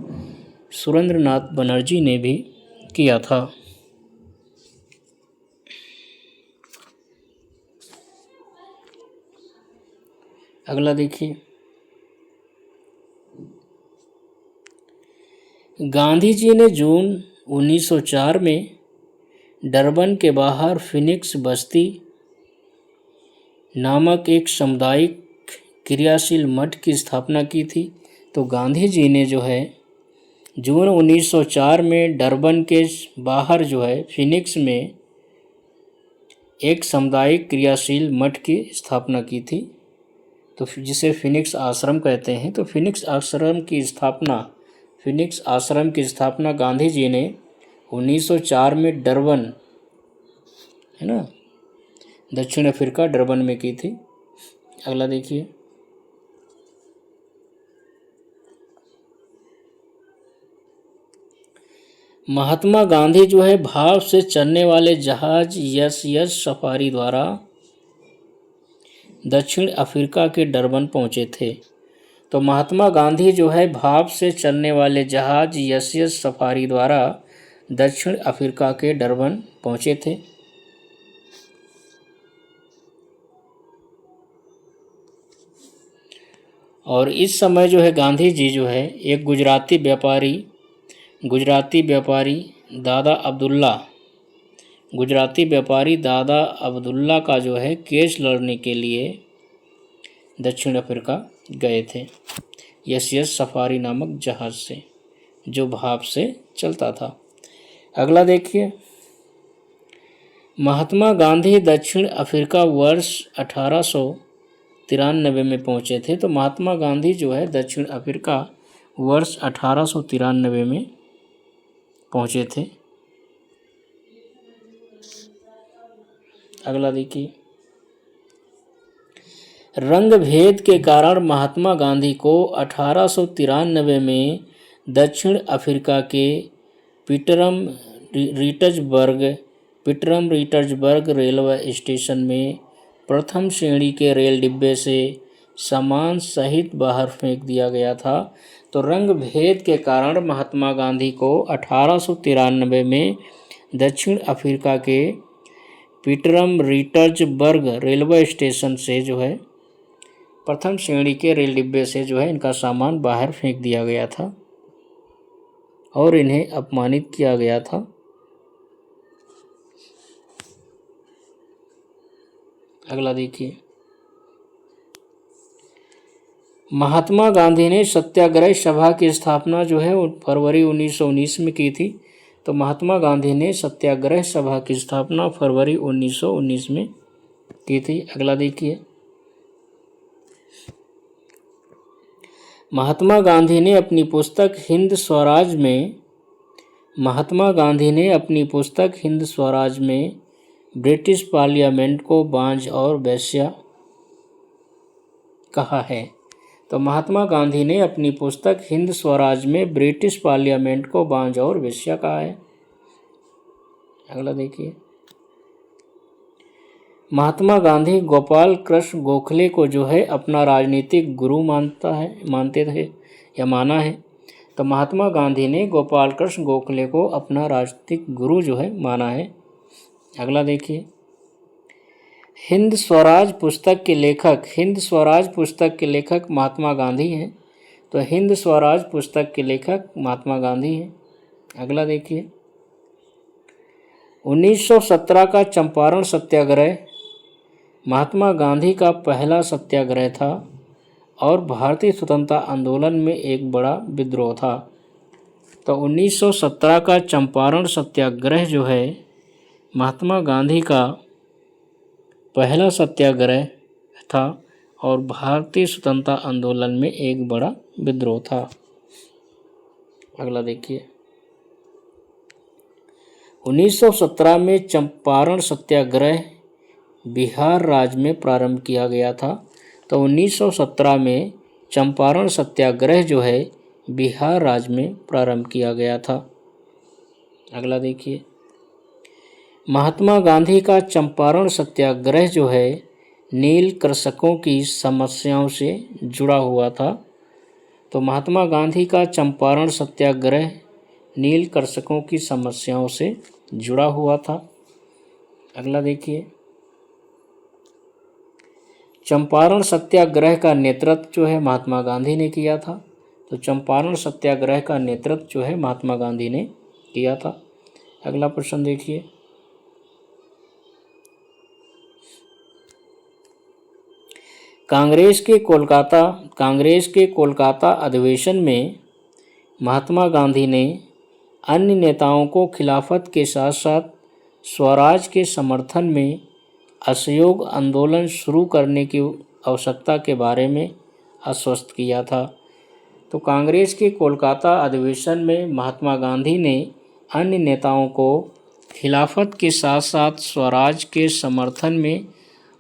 सुरेंद्रनाथ बनर्जी ने भी किया था। अगला देखिए, गांधी जी ने जून 1904 में डरबन के बाहर फिनिक्स बस्ती नामक एक सामुदायिक क्रियाशील मठ की स्थापना की थी। तो गांधी जी ने जो है जून 1904 में डरबन के बाहर जो है फिनिक्स में एक सामुदायिक क्रियाशील मठ की स्थापना की थी, तो जिसे फिनिक्स आश्रम कहते हैं। तो फिनिक्स आश्रम की स्थापना गांधी जी ने 1904 में डरबन, है ना, दक्षिण अफ्रीका डरबन में की थी। अगला देखिए, महात्मा गांधी जो है भाव से चलने वाले जहाज SS सफारी द्वारा दक्षिण अफ्रीका के डरबन पहुंचे थे। तो महात्मा गांधी जो है भाव से चलने वाले जहाज SS सफारी द्वारा दक्षिण अफ्रीका के डरबन पहुंचे थे। और इस समय जो है गांधी जी जो है एक गुजराती व्यापारी दादा अब्दुल्ला का जो है केस लड़ने के लिए दक्षिण अफ्रीका गए थे SS सफारी नामक जहाज से, जो भाप से चलता था। अगला देखिए, महात्मा गांधी दक्षिण अफ्रीका वर्ष 1893 में पहुंचे थे। तो महात्मा गांधी जो है दक्षिण अफ्रीका वर्ष 1893 में पहुंचे थे। अगला देखिए, रंग भेद के कारण महात्मा गांधी को 1893 में दक्षिण अफ्रीका के पीटरम रिटर्सबर्ग रेलवे स्टेशन में प्रथम श्रेणी के रेल डिब्बे से सामान सहित बाहर फेंक दिया गया था। तो रंग भेद के कारण महात्मा गांधी को 1893 में दक्षिण अफ्रीका के पीटरमरीट्जबर्ग रेलवे स्टेशन से जो है प्रथम श्रेणी के रेल डिब्बे से जो है इनका सामान बाहर फेंक दिया गया था और इन्हें अपमानित किया गया था। अगला देखिए, महात्मा गांधी ने सत्याग्रह सभा की स्थापना जो है फरवरी 1919 में की थी। तो महात्मा गांधी ने सत्याग्रह सभा की स्थापना फरवरी 1919 में की थी। अगला देखिए, महात्मा गांधी ने अपनी पुस्तक हिंद स्वराज में ब्रिटिश पार्लियामेंट को बांझ और वेश्या कहा है। तो महात्मा गांधी ने अपनी पुस्तक हिंद स्वराज में ब्रिटिश पार्लियामेंट को बांझ और वेश्या कहा है। अगला देखिए, महात्मा गांधी गोपाल कृष्ण गोखले को जो है अपना राजनीतिक गुरु मानते थे या माना है। तो महात्मा गांधी ने गोपाल कृष्ण गोखले को अपना राजनीतिक गुरु जो है माना है। अगला देखिए, हिंद स्वराज पुस्तक के लेखक महात्मा गांधी हैं। तो हिंद स्वराज पुस्तक के लेखक महात्मा गांधी हैं। अगला देखिए, 1917 का चंपारण सत्याग्रह महात्मा गांधी का पहला सत्याग्रह था और भारतीय स्वतंत्रता आंदोलन में एक बड़ा विद्रोह था। तो 1917 का चंपारण सत्याग्रह जो है महात्मा गांधी का पहला सत्याग्रह था और भारतीय स्वतंत्रता आंदोलन में एक बड़ा विद्रोह था। अगला देखिए, 1917 में चंपारण सत्याग्रह बिहार राज्य में प्रारंभ किया गया था। तो 1917 में चंपारण सत्याग्रह जो है बिहार राज्य में प्रारंभ किया गया था। अगला देखिए, महात्मा गांधी का चंपारण सत्याग्रह जो है नील कृषकों की समस्याओं से जुड़ा हुआ था। तो महात्मा गांधी का चंपारण सत्याग्रह नील कृषकों की समस्याओं से जुड़ा हुआ था। अगला देखिए, चंपारण सत्याग्रह का नेतृत्व जो है महात्मा गांधी ने किया था। तो चंपारण सत्याग्रह का नेतृत्व जो है महात्मा गांधी ने किया था। अगला प्रश्न देखिए, कांग्रेस के कोलकाता अधिवेशन में महात्मा गांधी ने अन्य नेताओं को खिलाफत के साथ साथ स्वराज के समर्थन में असहयोग आंदोलन शुरू करने की आवश्यकता के बारे में आश्वस्त किया था। तो कांग्रेस के कोलकाता अधिवेशन में महात्मा गांधी ने अन्य नेताओं को खिलाफत के साथ साथ स्वराज के समर्थन में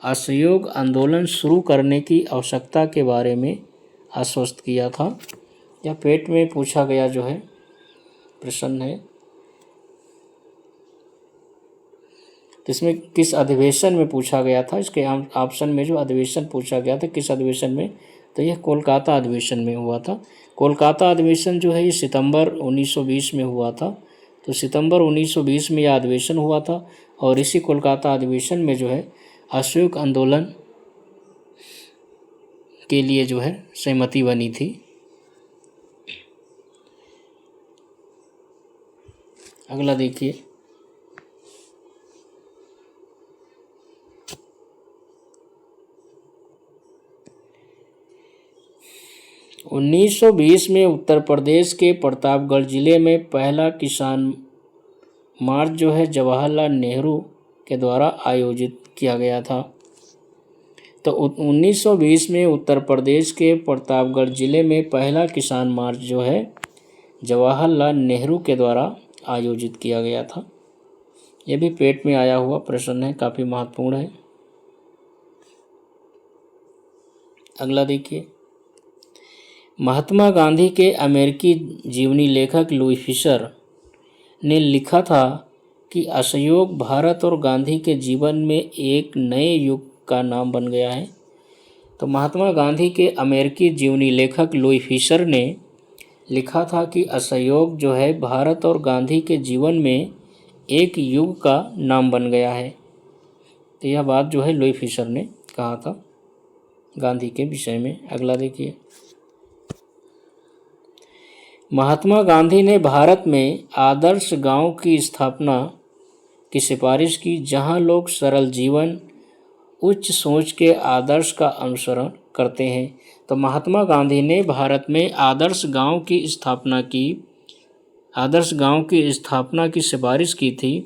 असहयोग आंदोलन शुरू करने की आवश्यकता के बारे में आश्वस्त किया था। यह पेट में पूछा गया जो है प्रश्न है। तो इसमें किस अधिवेशन में पूछा गया था, इसके ऑप्शन में जो अधिवेशन पूछा गया था किस अधिवेशन में, तो यह कोलकाता अधिवेशन में हुआ था। कोलकाता अधिवेशन जो है ये सितंबर 1920 में हुआ था। तो सितंबर 1920 में यह अधिवेशन हुआ था और इसी कोलकाता अधिवेशन में जो है असहयोग आंदोलन के लिए जो है सहमति बनी थी। अगला देखिए, 1920 में उत्तर प्रदेश के प्रतापगढ़ जिले में पहला किसान मार्च जो है जवाहरलाल नेहरू के द्वारा आयोजित किया गया था। तो 1920 में उत्तर प्रदेश के प्रतापगढ़ जिले में पहला किसान मार्च जो है जवाहरलाल नेहरू के द्वारा आयोजित किया गया था। यह भी पेट में आया हुआ प्रश्न है, काफ़ी महत्वपूर्ण है। अगला देखिए, महात्मा गांधी के अमेरिकी जीवनी लेखक लुई फिशर ने लिखा था कि असहयोग भारत और गांधी के जीवन में एक नए युग का नाम बन गया है। तो महात्मा गांधी के अमेरिकी जीवनी लेखक लुई फिशर ने लिखा था कि असहयोग जो है भारत और गांधी के जीवन में एक युग का नाम बन गया है। तो यह बात जो है लुई फिशर ने कहा था गांधी के विषय में। अगला देखिए, महात्मा गांधी ने भारत में आदर्श गांव की स्थापना की सिफारिश की, जहां लोग सरल जीवन, उच्च सोच के आदर्श का अनुसरण करते हैं। तो महात्मा गांधी ने भारत में आदर्श गांव की स्थापना की सिफारिश की थी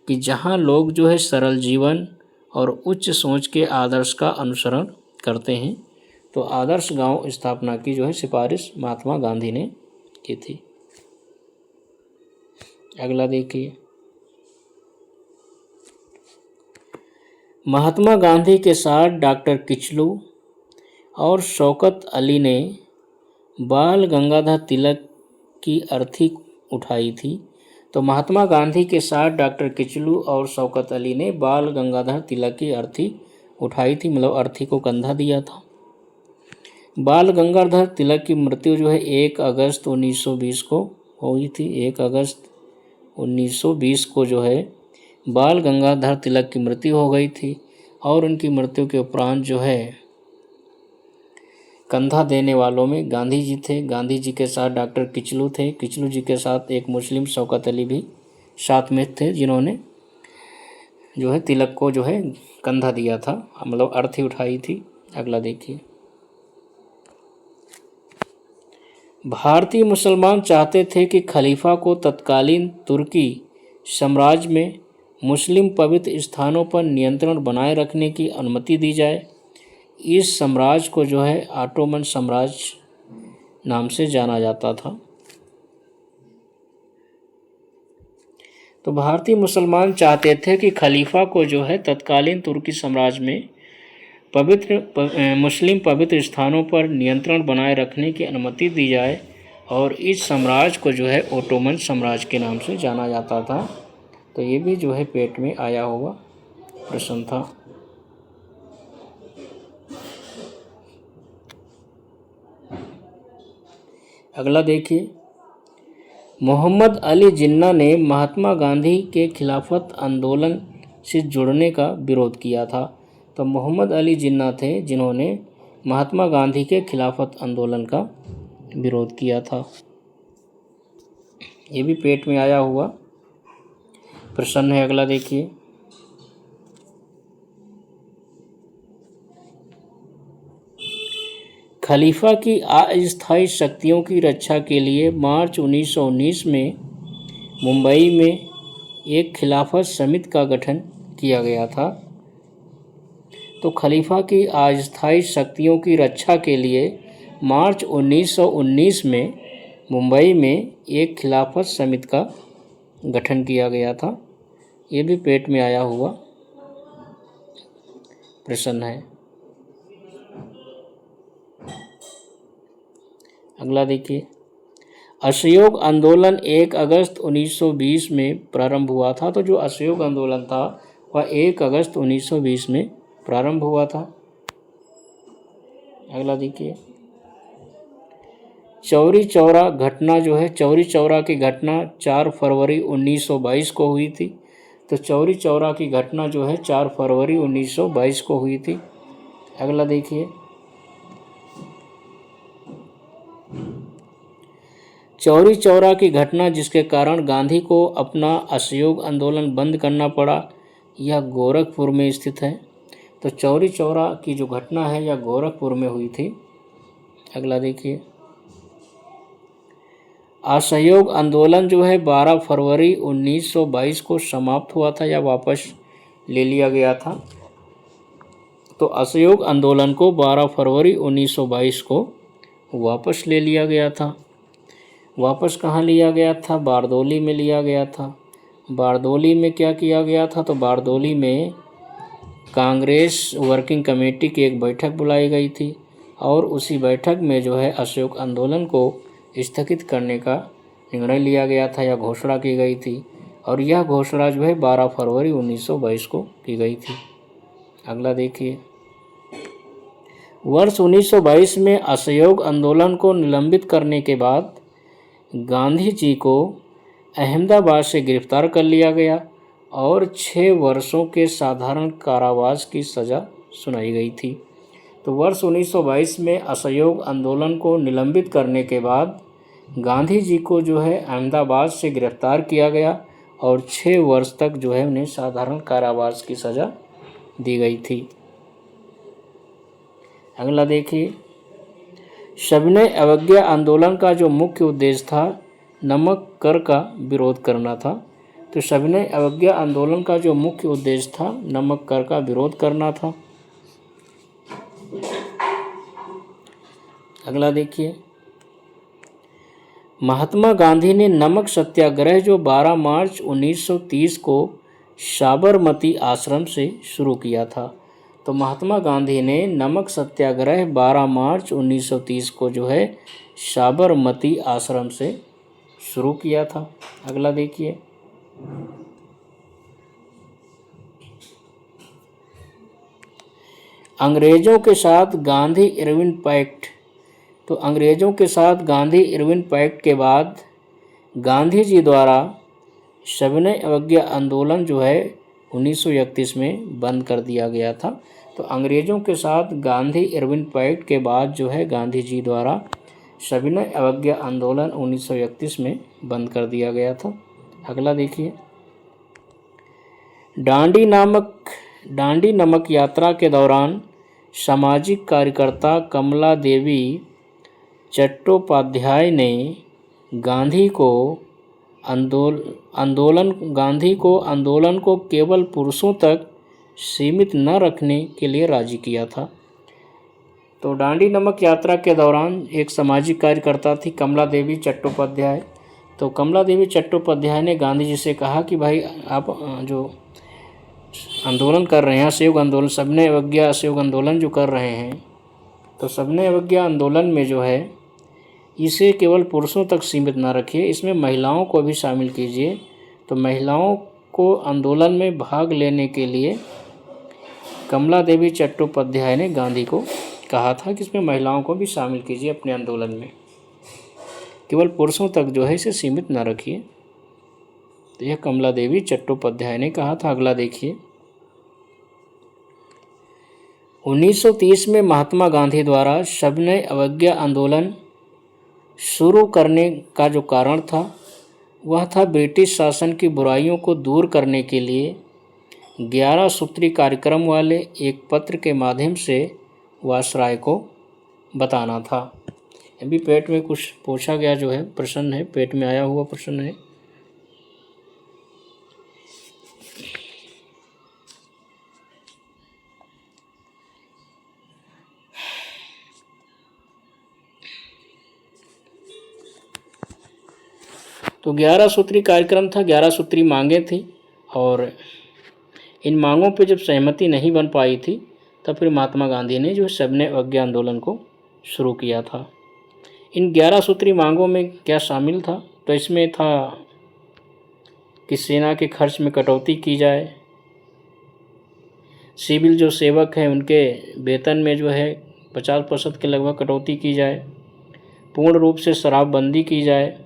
कि जहां लोग जो है सरल जीवन और उच्च सोच के आदर्श का अनुसरण करते हैं। तो आदर्श गांव स्थापना की जो है सिफारिश महात्मा गांधी ने की थी। अगला देखिए, महात्मा गांधी के साथ डॉक्टर किचलू और शौकत अली ने बाल गंगाधर तिलक की अर्थी उठाई थी। तो महात्मा गांधी के साथ डॉक्टर किचलू और शौकत अली ने बाल गंगाधर तिलक की अर्थी उठाई थी, मतलब अर्थी को कंधा दिया था। बाल गंगाधर तिलक की मृत्यु जो है 1 अगस्त 1920 को हुई थी। 1 अगस्त 1920 को जो है बाल गंगाधर तिलक की मृत्यु हो गई थी और उनकी मृत्यु के उपरांत जो है कंधा देने वालों में गांधी जी थे। गांधी जी के साथ डॉक्टर किचलू थे। किचलू जी के साथ एक मुस्लिम शौकत अली भी साथ में थे, जिन्होंने जो है तिलक को जो है कंधा दिया था, मतलब अर्थी उठाई थी। अगला देखिए, भारतीय मुसलमान चाहते थे कि खलीफा को तत्कालीन तुर्की साम्राज्य में मुस्लिम पवित्र स्थानों पर नियंत्रण बनाए रखने की अनुमति दी जाए। इस साम्राज्य को जो है ऑटोमन साम्राज्य नाम से जाना जाता था। तो भारतीय मुसलमान चाहते थे कि खलीफा को जो है तत्कालीन तुर्की साम्राज्य में मुस्लिम पवित्र स्थानों पर नियंत्रण बनाए रखने की अनुमति दी जाए और इस साम्राज्य को जो है ओटोमन साम्राज्य के नाम से जाना जाता था। तो ये भी जो है पेट में आया हुआ प्रश्न था। अगला देखिए, मोहम्मद अली जिन्ना ने महात्मा गांधी के खिलाफत आंदोलन से जुड़ने का विरोध किया था। तो मोहम्मद अली जिन्ना थे जिन्होंने महात्मा गांधी के खिलाफत आंदोलन का विरोध किया था। ये भी पेट में आया हुआ प्रश्न है। अगला देखिए, खलीफा की अस्थायी शक्तियों की रक्षा के लिए मार्च 1919 में मुंबई में एक खिलाफत समिति का गठन किया गया था। तो खलीफा की अस्थायी शक्तियों की रक्षा के लिए मार्च 1919 में मुंबई में एक खिलाफत समिति का गठन किया गया था। ये भी पेट में आया हुआ प्रश्न है। अगला देखिए, असहयोग आंदोलन 1 अगस्त 1920 में प्रारंभ हुआ था। तो जो असहयोग आंदोलन था वह 1 अगस्त 1920 में प्रारंभ हुआ था। अगला देखिए, चौरी चौरा घटना जो है, चौरी चौरा की घटना 4 फरवरी 1922 को हुई थी। तो चौरी चौरा की घटना जो है 4 फरवरी 1922 को हुई थी। अगला देखिए, चौरी चौरा की घटना जिसके कारण गांधी को अपना असहयोग आंदोलन बंद करना पड़ा, यह गोरखपुर में स्थित है। तो चौरी चौरा की जो घटना है यह गोरखपुर में हुई थी। अगला देखिए, असहयोग आंदोलन जो है 12 फरवरी 1922 को समाप्त हुआ था या वापस ले लिया गया था। तो असहयोग आंदोलन को 12 फरवरी 1922 को वापस ले लिया गया था। वापस कहाँ लिया गया था? बारदौली में लिया गया था। बारदौली में क्या किया गया था? तो बारदौली में कांग्रेस वर्किंग कमेटी की एक बैठक बुलाई गई थी और उसी बैठक में जो है असहयोग आंदोलन को स्थगित करने का निर्णय लिया गया था या घोषणा की गई थी और यह घोषणा जो है 12 फरवरी 1922 को की गई थी। अगला देखिए, वर्ष 1922 में असहयोग आंदोलन को निलंबित करने के बाद गांधी जी को अहमदाबाद से गिरफ्तार कर लिया गया और 6 वर्षों के साधारण कारावास की सज़ा सुनाई गई थी। तो वर्ष 1922 में असहयोग आंदोलन को निलंबित करने के बाद गांधी जी को जो है अहमदाबाद से गिरफ्तार किया गया और 6 वर्ष तक जो है उन्हें साधारण कारावास की सज़ा दी गई थी। अगला देखिए, सविनय अवज्ञा आंदोलन का जो मुख्य उद्देश्य था नमक कर का विरोध करना था। तो सविनय अवज्ञा आंदोलन का जो मुख्य उद्देश्य था नमक कर का विरोध करना था। अगला देखिए, महात्मा गांधी ने नमक सत्याग्रह जो 12 मार्च 1930 को साबरमती आश्रम से शुरू किया था। तो महात्मा गांधी ने नमक सत्याग्रह 12 मार्च 1930 को जो है साबरमती आश्रम से शुरू किया था। अगला देखिए, अंग्रेजों के साथ गांधी इरविन पैक्ट। तो अंग्रेजों के साथ गांधी इरविन पैक्ट के बाद गांधी जी द्वारा सविनय अवज्ञा आंदोलन जो है 1931 में बंद कर दिया गया था। तो अंग्रेजों के साथ गांधी इरविन पैक्ट के बाद जो है गांधी जी द्वारा सविनय अवज्ञा आंदोलन 1931 में बंद कर दिया गया था। अगला देखिए, दांडी नमक यात्रा के दौरान सामाजिक कार्यकर्ता कमला देवी चट्टोपाध्याय ने गांधी को आंदोलन को केवल पुरुषों तक सीमित न रखने के लिए राजी किया था। तो दांडी नमक यात्रा के दौरान एक सामाजिक कार्यकर्ता थी कमला देवी चट्टोपाध्याय। तो कमला देवी चट्टोपाध्याय ने गांधी जी से कहा कि भाई आप जो आंदोलन कर रहे हैं असहयोग आंदोलन, सविनय अवज्ञा असहयोग आंदोलन जो कर रहे हैं, तो सविनय अवज्ञा आंदोलन में जो है इसे केवल पुरुषों तक सीमित ना रखिए, इसमें महिलाओं को भी शामिल कीजिए। तो महिलाओं को आंदोलन में भाग लेने के लिए कमला देवी चट्टोपाध्याय ने गांधी को कहा था कि इसमें महिलाओं को भी शामिल कीजिए अपने आंदोलन में, केवल पुरुषों तक जो है इसे सीमित ना रखिए। तो यह कमला देवी चट्टोपाध्याय ने कहा था। अगला देखिए, 1930 में महात्मा गांधी द्वारा सविनय अवज्ञा आंदोलन शुरू करने का जो कारण था वह था ब्रिटिश शासन की बुराइयों को दूर करने के लिए 11 सूत्री कार्यक्रम वाले एक पत्र के माध्यम से वायसराय को बताना था। अभी पेट में कुछ पूछा गया जो है प्रश्न है, पेट में आया हुआ प्रश्न है। तो 11 सूत्री कार्यक्रम था, 11 सूत्री मांगे थी और इन मांगों पे जब सहमति नहीं बन पाई थी तब फिर महात्मा गांधी ने जो सविनय अवज्ञा आंदोलन को शुरू किया था। इन 11 सूत्री मांगों में क्या शामिल था? तो इसमें था कि सेना के खर्च में कटौती की जाए, सिविल जो सेवक हैं उनके वेतन में जो है 50% के लगभग कटौती की जाए, पूर्ण रूप से शराबबंदी की जाए,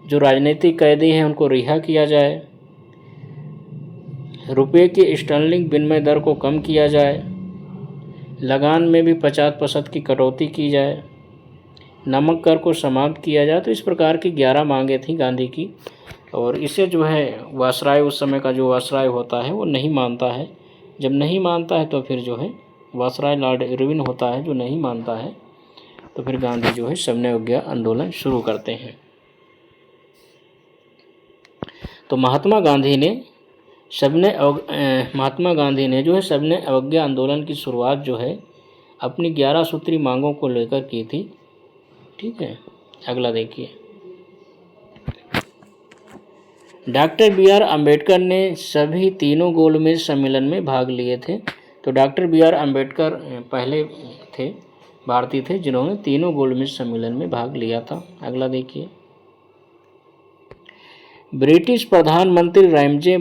जो राजनीतिक कैदी हैं उनको रिहा किया जाए, रुपये की स्टर्लिंग विनिमय दर को कम किया जाए, लगान में भी 50% की कटौती की जाए, नमक कर को समाप्त किया जाए। तो इस प्रकार की 11 मांगें थी गांधी की और इसे जो है वायसराय, उस समय का जो वायसराय होता है वो नहीं मानता है। जब नहीं मानता है तो फिर जो है वायसराय लॉर्ड इरविन होता है जो नहीं मानता है, तो फिर गांधी जो है सविनय अवज्ञा आंदोलन शुरू करते हैं। तो महात्मा गांधी ने जो है सविनय अवज्ञा आंदोलन की शुरुआत जो है अपनी 11 सूत्री मांगों को लेकर की थी। ठीक है, अगला देखिए, डॉक्टर बी.आर. अम्बेडकर ने सभी तीनों गोलमेज सम्मेलन में भाग लिए थे। तो डॉक्टर बी.आर. अम्बेडकर पहले थे भारतीय थे जिन्होंने तीनों गोलमेज सम्मेलन में भाग लिया था। अगला देखिए, ब्रिटिश प्रधानमंत्री रैमजे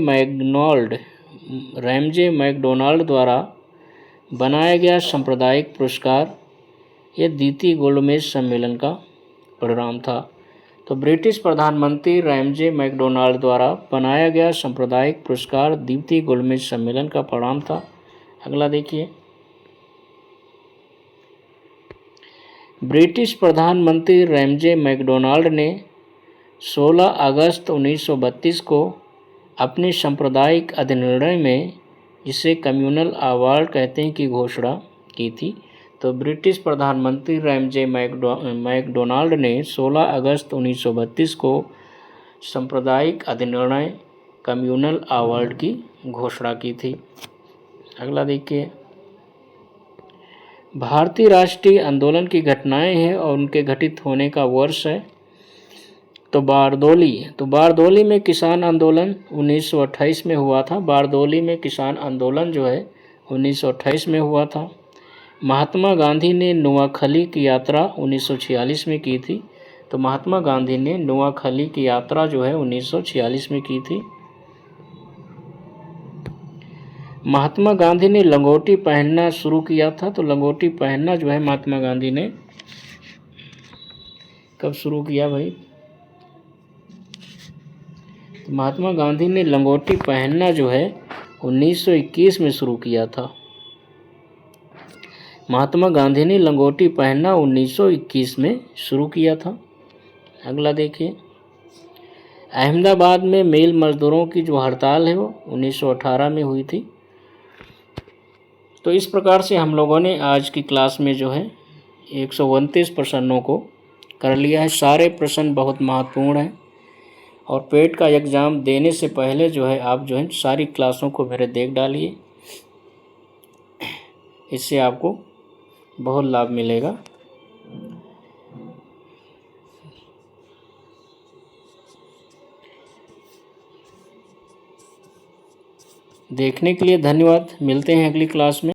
मैकडोनाल्ड द्वारा बनाया गया सांप्रदायिक पुरस्कार यह द्वितीय गोलमेज सम्मेलन का परिणाम था। तो ब्रिटिश प्रधानमंत्री रैमजे मैकडोनाल्ड द्वारा बनाया गया सांप्रदायिक पुरस्कार द्वितीय गोलमेज सम्मेलन का परिणाम था। अगला देखिए, ब्रिटिश प्रधानमंत्री रैमजे मैकडोनाल्ड ने 16 अगस्त 1932 को अपने सांप्रदायिक अधिनिर्णय में, जिसे कम्युनल अवार्ड कहते हैं, की घोषणा की थी। तो ब्रिटिश प्रधानमंत्री रैमजे मैकडोनाल्ड ने 16 अगस्त 1932 को सांप्रदायिक अधिनिर्णय कम्युनल अवार्ड की घोषणा की थी। अगला देखिए, भारतीय राष्ट्रीय आंदोलन की घटनाएं हैं और उनके घटित होने का वर्ष है। तो बारदोली में किसान आंदोलन 1928 में हुआ था। बारदोली में किसान आंदोलन जो है 1928 में हुआ था। महात्मा गांधी ने नुआखली की यात्रा 1946 में की थी। तो महात्मा गांधी ने नुआखली की यात्रा जो है 1946 में की थी। महात्मा गांधी ने लंगोटी पहनना शुरू किया था। तो लंगोटी पहनना जो है महात्मा गांधी ने कब शुरू किया भाई? तो महात्मा गांधी ने लंगोटी पहनना जो है 1921 में शुरू किया था। महात्मा गांधी ने लंगोटी पहनना 1921 में शुरू किया था। अगला देखिए, अहमदाबाद में मिल मजदूरों की जो हड़ताल है वो 1918 में हुई थी। तो इस प्रकार से हम लोगों ने आज की क्लास में जो है 129 प्रश्नों को कर लिया है। सारे प्रश्न बहुत महत्वपूर्ण हैं और पेट का एग्ज़ाम देने से पहले जो है आप जो है सारी क्लासों को मेरे देख डालिए, इससे आपको बहुत लाभ मिलेगा। देखने के लिए धन्यवाद। मिलते हैं अगली क्लास में।